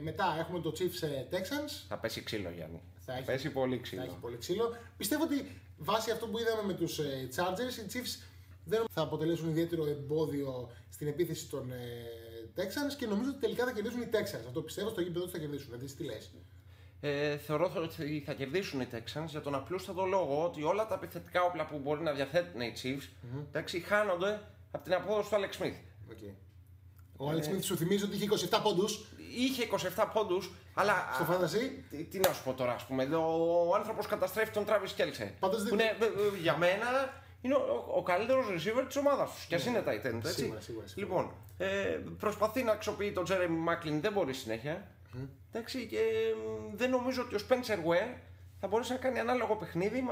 Μετά έχουμε το Chiefs Texans. Θα πέσει ξύλο, Γιάννη. Θα πέσει πολύ ξύλο. Θα έχει πολύ ξύλο. Πιστεύω ότι βάσει αυτό που είδαμε με τους Chargers, οι Chiefs δεν θα αποτελέσουν ιδιαίτερο εμπόδιο στην επίθεση των Texans και νομίζω ότι τελικά θα κερδίσουν οι Texans. Αυτό πιστεύω, στο γήπεδο τους θα κερδίσουν. Δηλαδή, τι λες. Θεωρώ ότι θα κερδίσουν οι Texans για τον απλούστατο λόγο ότι όλα τα επιθετικά όπλα που μπορεί να διαθέτουν οι Chiefs χάνονται από την απόδοση του Alex Smith. Okay. Ο Alex Smith σου θυμίζει ότι είχε 27 πόντους. Είχε 27 πόντους, αλλά. Στο fantasy. Τι να σου πω τώρα, ας πούμε. Ο άνθρωπος καταστρέφει τον Travis Kelce. Που είναι, για μένα είναι ο καλύτερος receiver της ομάδας του. Και ας είναι tight end, έτσι. Σίγουρα. Λοιπόν, προσπαθεί να αξιοποιεί τον Jeremy Maclin, δεν μπορεί συνέχεια. Εντάξει, και δεν νομίζω ότι ο Spencer Ware θα μπορέσει να κάνει ανάλογο παιχνίδι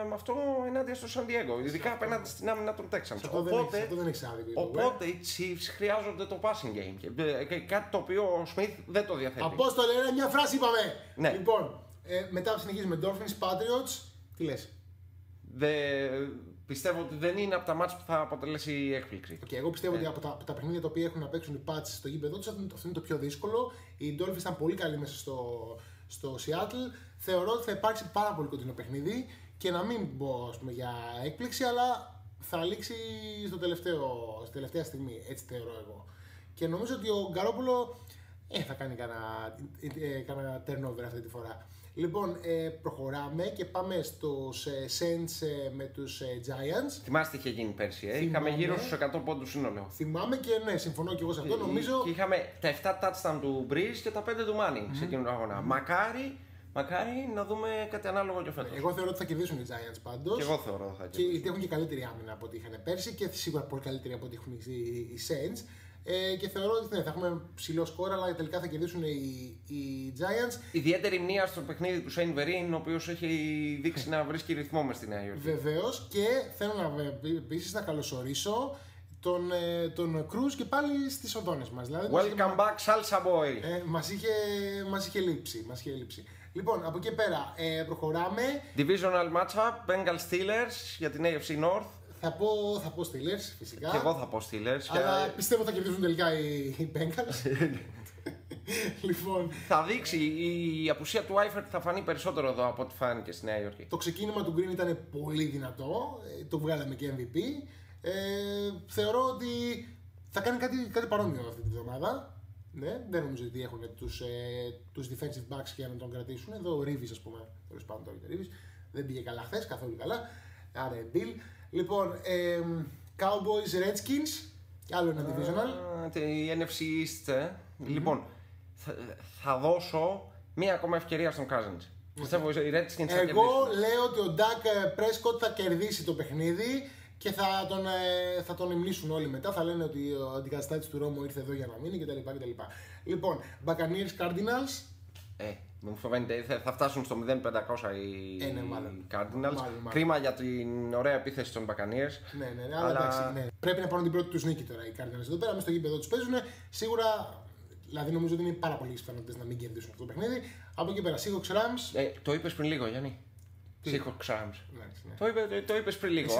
με αυτό ενάντια στο San Diego. Ειδικά απέναντι στην άμυνα των Texans. Οπότε οι Chiefs χρειάζονται το passing game. Και κάτι το οποίο ο Smith δεν το διαθέτει. Απόστολε, μια φράση είπαμε. Ναι. Λοιπόν, μετά συνεχίζουμε Dolphins, Patriots. Τι λες. Πιστεύω ότι δεν είναι από τα μάτς που θα αποτελέσει έκπληξη. Εγώ πιστεύω ότι από τα παιχνίδια τα οποία έχουν να παίξουν οι Pats στο γήπεδο τους, αυτό είναι το πιο δύσκολο. Οι Dolphins ήταν πολύ καλοί μέσα στο Seattle. Θεωρώ ότι θα υπάρξει πάρα πολύ κοντινό παιχνίδι και να μην πω για έκπληξη, αλλά θα λήξει στη τελευταία στιγμή, έτσι θεωρώ εγώ. Και νομίζω ότι ο Γκαρόπουλο θα κάνει κανένα turnover αυτή τη φορά. Λοιπόν, προχωράμε και πάμε στους Saints με τους Giants. Θυμάστε τι είχε γίνει πέρσι, είχαμε γύρω στους 100 πόντους σύνολο. Θυμάμαι και ναι, συμφωνώ και εγώ σε αυτό. Νομίζω... Και είχαμε τα 7 touchdown του Breeze και τα 5 του Manning σε εκείνον τον αγώνα. Μακάρι να δούμε κάτι ανάλογο και φέτος. Εγώ θεωρώ ότι θα κερδίσουν οι Giants πάντως. Και εγώ θεωρώ ότι θα κερδίσουν. Γιατί έχουν και καλύτερη άμυνα από ό,τι είχαν πέρσι και σίγουρα πολύ καλύτερη από ό,τι έχουν οι Saints. Και θεωρώ ότι θα έχουμε ψηλό σκορ, αλλά τελικά θα κερδίσουν οι Giants. Ιδιαίτερη μνήμα στο παιχνίδι του Σέιν Βερίν, ο οποίος έχει δείξει να βρίσκει ρυθμό μες στη Νέα Υόρκη. Βεβαίως, και θέλω επίσης να καλωσορίσω τον Cruz και πάλι στις οδόνες μας. Δηλαδή, Welcome back, Salsa Boy! Μας είχε λείψει. Λοιπόν, από εκεί πέρα προχωράμε. Divisional matchup, Bengals Steelers για την AFC North. Θα πω Steelers, φυσικά. Και εγώ θα πω Steelers. Αλλά πιστεύω θα κερδίσουν τελικά οι Bengals. Λοιπόν, θα δείξει, η απουσία του Eifert θα φανεί περισσότερο εδώ από ό,τι φάνηκε στη Νέα Υόρκη. Το ξεκίνημα του Green ήταν πολύ δυνατό. Το βγάλαμε και MVP. Θεωρώ ότι θα κάνει κάτι παρόμοιο αυτή τη βδομάδα. Ναι, δεν νομίζω ότι έχουν τους defensive backs για να τον κρατήσουν. Εδώ ο Reeves, ας πούμε, τέλος πάντων τώρα και Reeves, δεν πήγε καλά χθες, καθόλου καλά. Άρα Bill. Λοιπόν, Cowboys Redskins, άλλο ένα divisional. Η NFC East. Λοιπόν, θα δώσω μία ακόμα ευκαιρία στον Cousins. Πιστεύω οι Redskins θα κερδίσουν. Εγώ λέω ότι ο Dak Prescott θα κερδίσει το παιχνίδι και θα τον υμνήσουν όλοι μετά. Θα λένε ότι ο αντικαταστάτης του Ρόμο ήρθε εδώ για να μείνει κτλ. Λοιπόν, Buccaneers Cardinals. Μου φαίνεται θα φτάσουν στο 0-500 οι Cardinals. Μάλλον. Κρίμα για την ωραία επίθεση των Buccaneers. Ναι, αλλά εντάξει, ναι. Πρέπει να πάρουν την πρώτη τους νίκη τώρα οι Cardinals εδώ πέρα. Μέσα στο γήπεδο τους παίζουν. Σίγουρα, δηλαδή νομίζω ότι είναι πάρα πολλοί πιθανότητες να μην κερδίσουν αυτό το παιχνίδι. Από εκεί πέρα, Seahawks Rams. Το είπες πριν λίγο, Γιάννη. Seahawks Rams. Ναι. Το είπες πριν λίγο.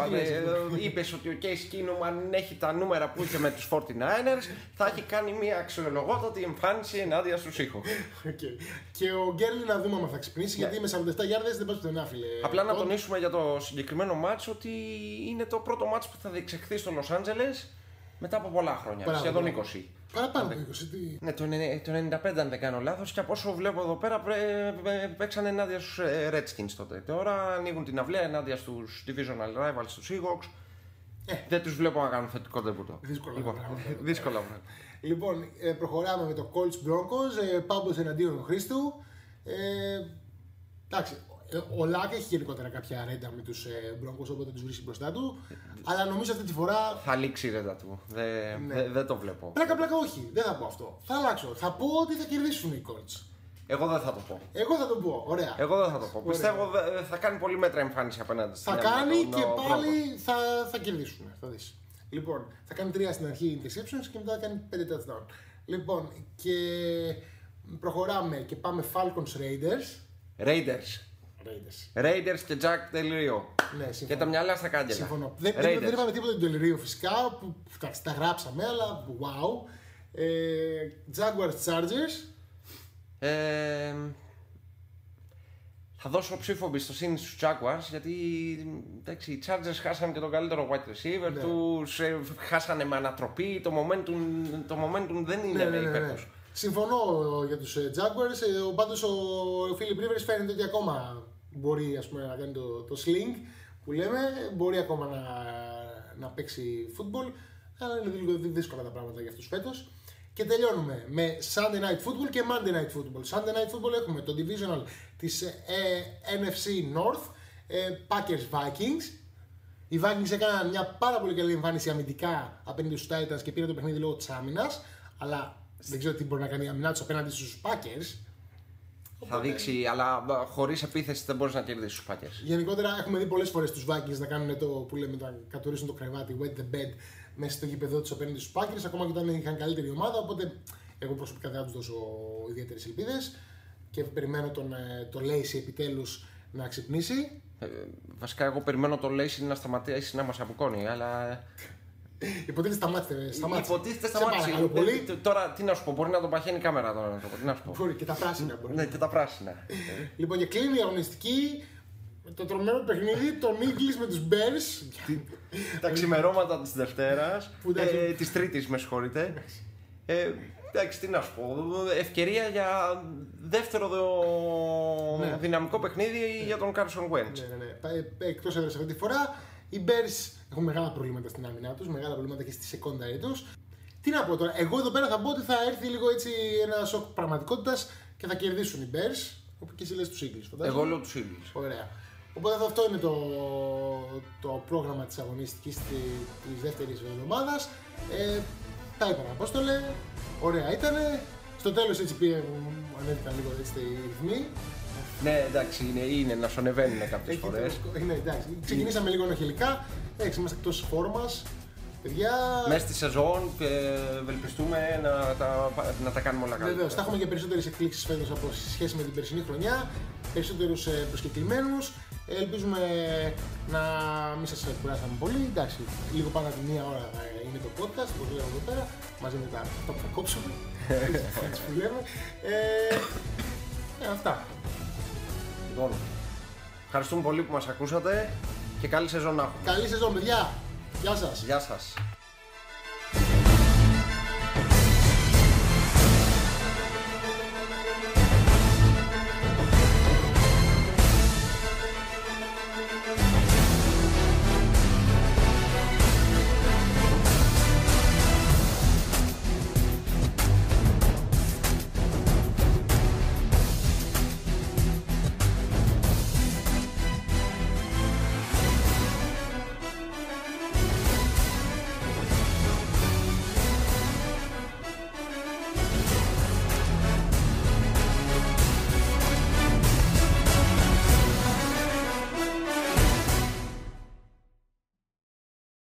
Είπες ότι ο Case Keenum, αν έχει τα νούμερα που είχε με τους 49ers, θα έχει κάνει μια αξιολογότατη εμφάνιση ενάντια στους Seahawks. Και ο Γκέρλι να δούμε αν θα ξυπνήσει, γιατί με 47 γιάρδες δεν πάει πουθενά, φίλε. Απλά να τονίσουμε για το συγκεκριμένο μάτς ότι είναι το πρώτο μάτς που θα διεξαχθεί στο Los Angeles μετά από πολλά χρόνια. Σχεδόν 20. Παραπάνω από 20. Ναι, το 95 αν δεν κάνω λάθος, και από όσο βλέπω εδώ πέρα παίξαν ενάντια στους Redskins τότε. Τώρα ανοίγουν την αυλαία ενάντια στους Divisional Rivals, στους Seahawks. Δεν τους βλέπω να κάνουν θετικό ντεμπούτο. Δύσκολα πράγματα. Λοιπόν, προχωράμε με το Colts Broncos, Πάμπος εναντίον Χρήστου. Εντάξει, ο Λάκ έχει γενικότερα κάποια ρέντα με τους Broncos, οπότε τους βρίσκει μπροστά του. Αλλά νομίζω αυτή τη φορά. Θα λήξει η ρέντα του. Δεν το βλέπω. Πλάκα, όχι, δεν θα πω αυτό. Θα αλλάξω. Θα πω ότι θα κερδίσουν οι Colts. Εγώ δεν θα το πω. Εγώ θα το πω. Ωραία. Εγώ δεν θα το πω. Ωραία. Πιστεύω θα κάνει πολύ μέτρα εμφάνιση απέναντι στην Θα κάνει και πάλι θα κερδίσουν. Θα δεις. Λοιπόν, θα κάνει 3 στην αρχή interceptions και μετά θα κάνει 5 touchdown. Λοιπόν, και προχωράμε και πάμε Falcons Raiders και Jack Del Rio. Ναι, και τα μυαλά στα κάγκελα. Συμφωνώ. Δεν είπαμε τίποτα για τον Del Rio φυσικά, που τα γράψαμε, αλλά wow. Jaguars Chargers. Θα δώσω ψήφο εμπιστοσύνη στους Jaguars, γιατί εντάξει, οι Chargers χάσανε και τον καλύτερο wide receiver τους, χάσανε με ανατροπή, το momentum δεν είναι υπέρ τους. Συμφωνώ για τους Jaguars, πάντως ο Philip Rivers φαίνεται ότι ακόμα μπορεί, ας πούμε, να κάνει το sling που λέμε, μπορεί ακόμα να παίξει football, αλλά είναι λίγο δύσκολα τα πράγματα για αυτούς φέτος. Και τελειώνουμε με Sunday Night Football και Monday Night Football. Sunday Night Football έχουμε το Divisional της NFC North, Packers Vikings. Οι Vikings έκαναν μια πάρα πολύ καλή εμφάνιση αμυντικά απέναντι στους Titans και πήραν το παιχνίδι λόγω της άμυνας, αλλά δεν ξέρω τι μπορεί να κάνει η αμυνά τους απέναντι στους Packers. Θα δείξει, αλλά χωρίς επίθεση δεν μπορείς να κερδίσεις τους Packers. Γενικότερα έχουμε δει πολλές φορές τους Vikings να κάνουν το που λέμε, να κατορίσουν το κρεβάτι, wet the bed, μέσα στο γήπεδο τους απέναντι στους Packers, ακόμα και όταν είχαν καλύτερη ομάδα. Οπότε εγώ προσωπικά δεν θα τους δώσω ιδιαίτερες ελπίδες και περιμένω το Lacey επιτέλους να ξυπνήσει. Βασικά, εγώ περιμένω το Lacey να σταματήσει να μας αποκώνει, αλλά. Υποτίθεται σταμάτησε. Υποτίθεται σταμάτησε. Τώρα τι να σου πω, μπορεί να τον παχαίνει η κάμερα τώρα. Τι να σου πω. Μπορεί και τα πράσινα. Ναι, και τα πράσινα. Λοιπόν, και κλείνει η αγωνιστική. Το τρομερό παιχνίδι, τον Eagles με τους Bears. Τα ξημερώματα της Δευτέρας, της Τρίτης με συγχωρείτε. Εντάξει, τι να σου πω, ευκαιρία για δεύτερο δυναμικό παιχνίδι για τον Carson Wentz. Ναι. Εκτός έδρας αυτή τη φορά, οι Bears έχουν μεγάλα προβλήματα στην άμυνά τους, μεγάλα προβλήματα και στη secondary τους. Τι να πω τώρα, εγώ εδώ πέρα θα πω ότι θα έρθει λίγο έτσι ένα σοκ πραγματικότητας και θα κερδίσουν οι Bears, όπου και εσύ λες τους Eagles, φαντάζομαι. Εγώ λέω τους Eagles. Ωραία. Οπότε αυτό είναι το πρόγραμμα της αγωνιστικής της δεύτερης εβδομάδας. Τα είπαμε, Απόστολε, ωραία ήτανε. Στο τέλος έτσι ανέβηκαν λίγο έτσι οι ρυθμοί. Ναι, εντάξει, είναι να σονεβαίνουν κάποιες φορές. Ναι, εντάξει. Ξεκινήσαμε λίγο νοχελικά, είμαστε εκτός φόρμας. Παιδιά... Μέσα στη σεζόν και ευελπιστούμε να τα κάνουμε όλα καλά. Βεβαίως, θα έχουμε και περισσότερες εκπλήξεις φέτος από σχέση με την περσινή χρονιά, περισσότερους προσκεκλημένους. Ελπίζουμε να μην σας κουράσαμε πολύ. Εντάξει, λίγο πάνω από τη μία ώρα είναι το podcast που λέμε εδώ πέρα, μαζί με αυτά που θα κόψουμε. που λέμε. Αυτά. Λοιπόν, ευχαριστούμε πολύ που μας ακούσατε και καλή σεζόν να έχουμε. Καλή σεζόν, παιδιά. Γεια σας. Γεια σας.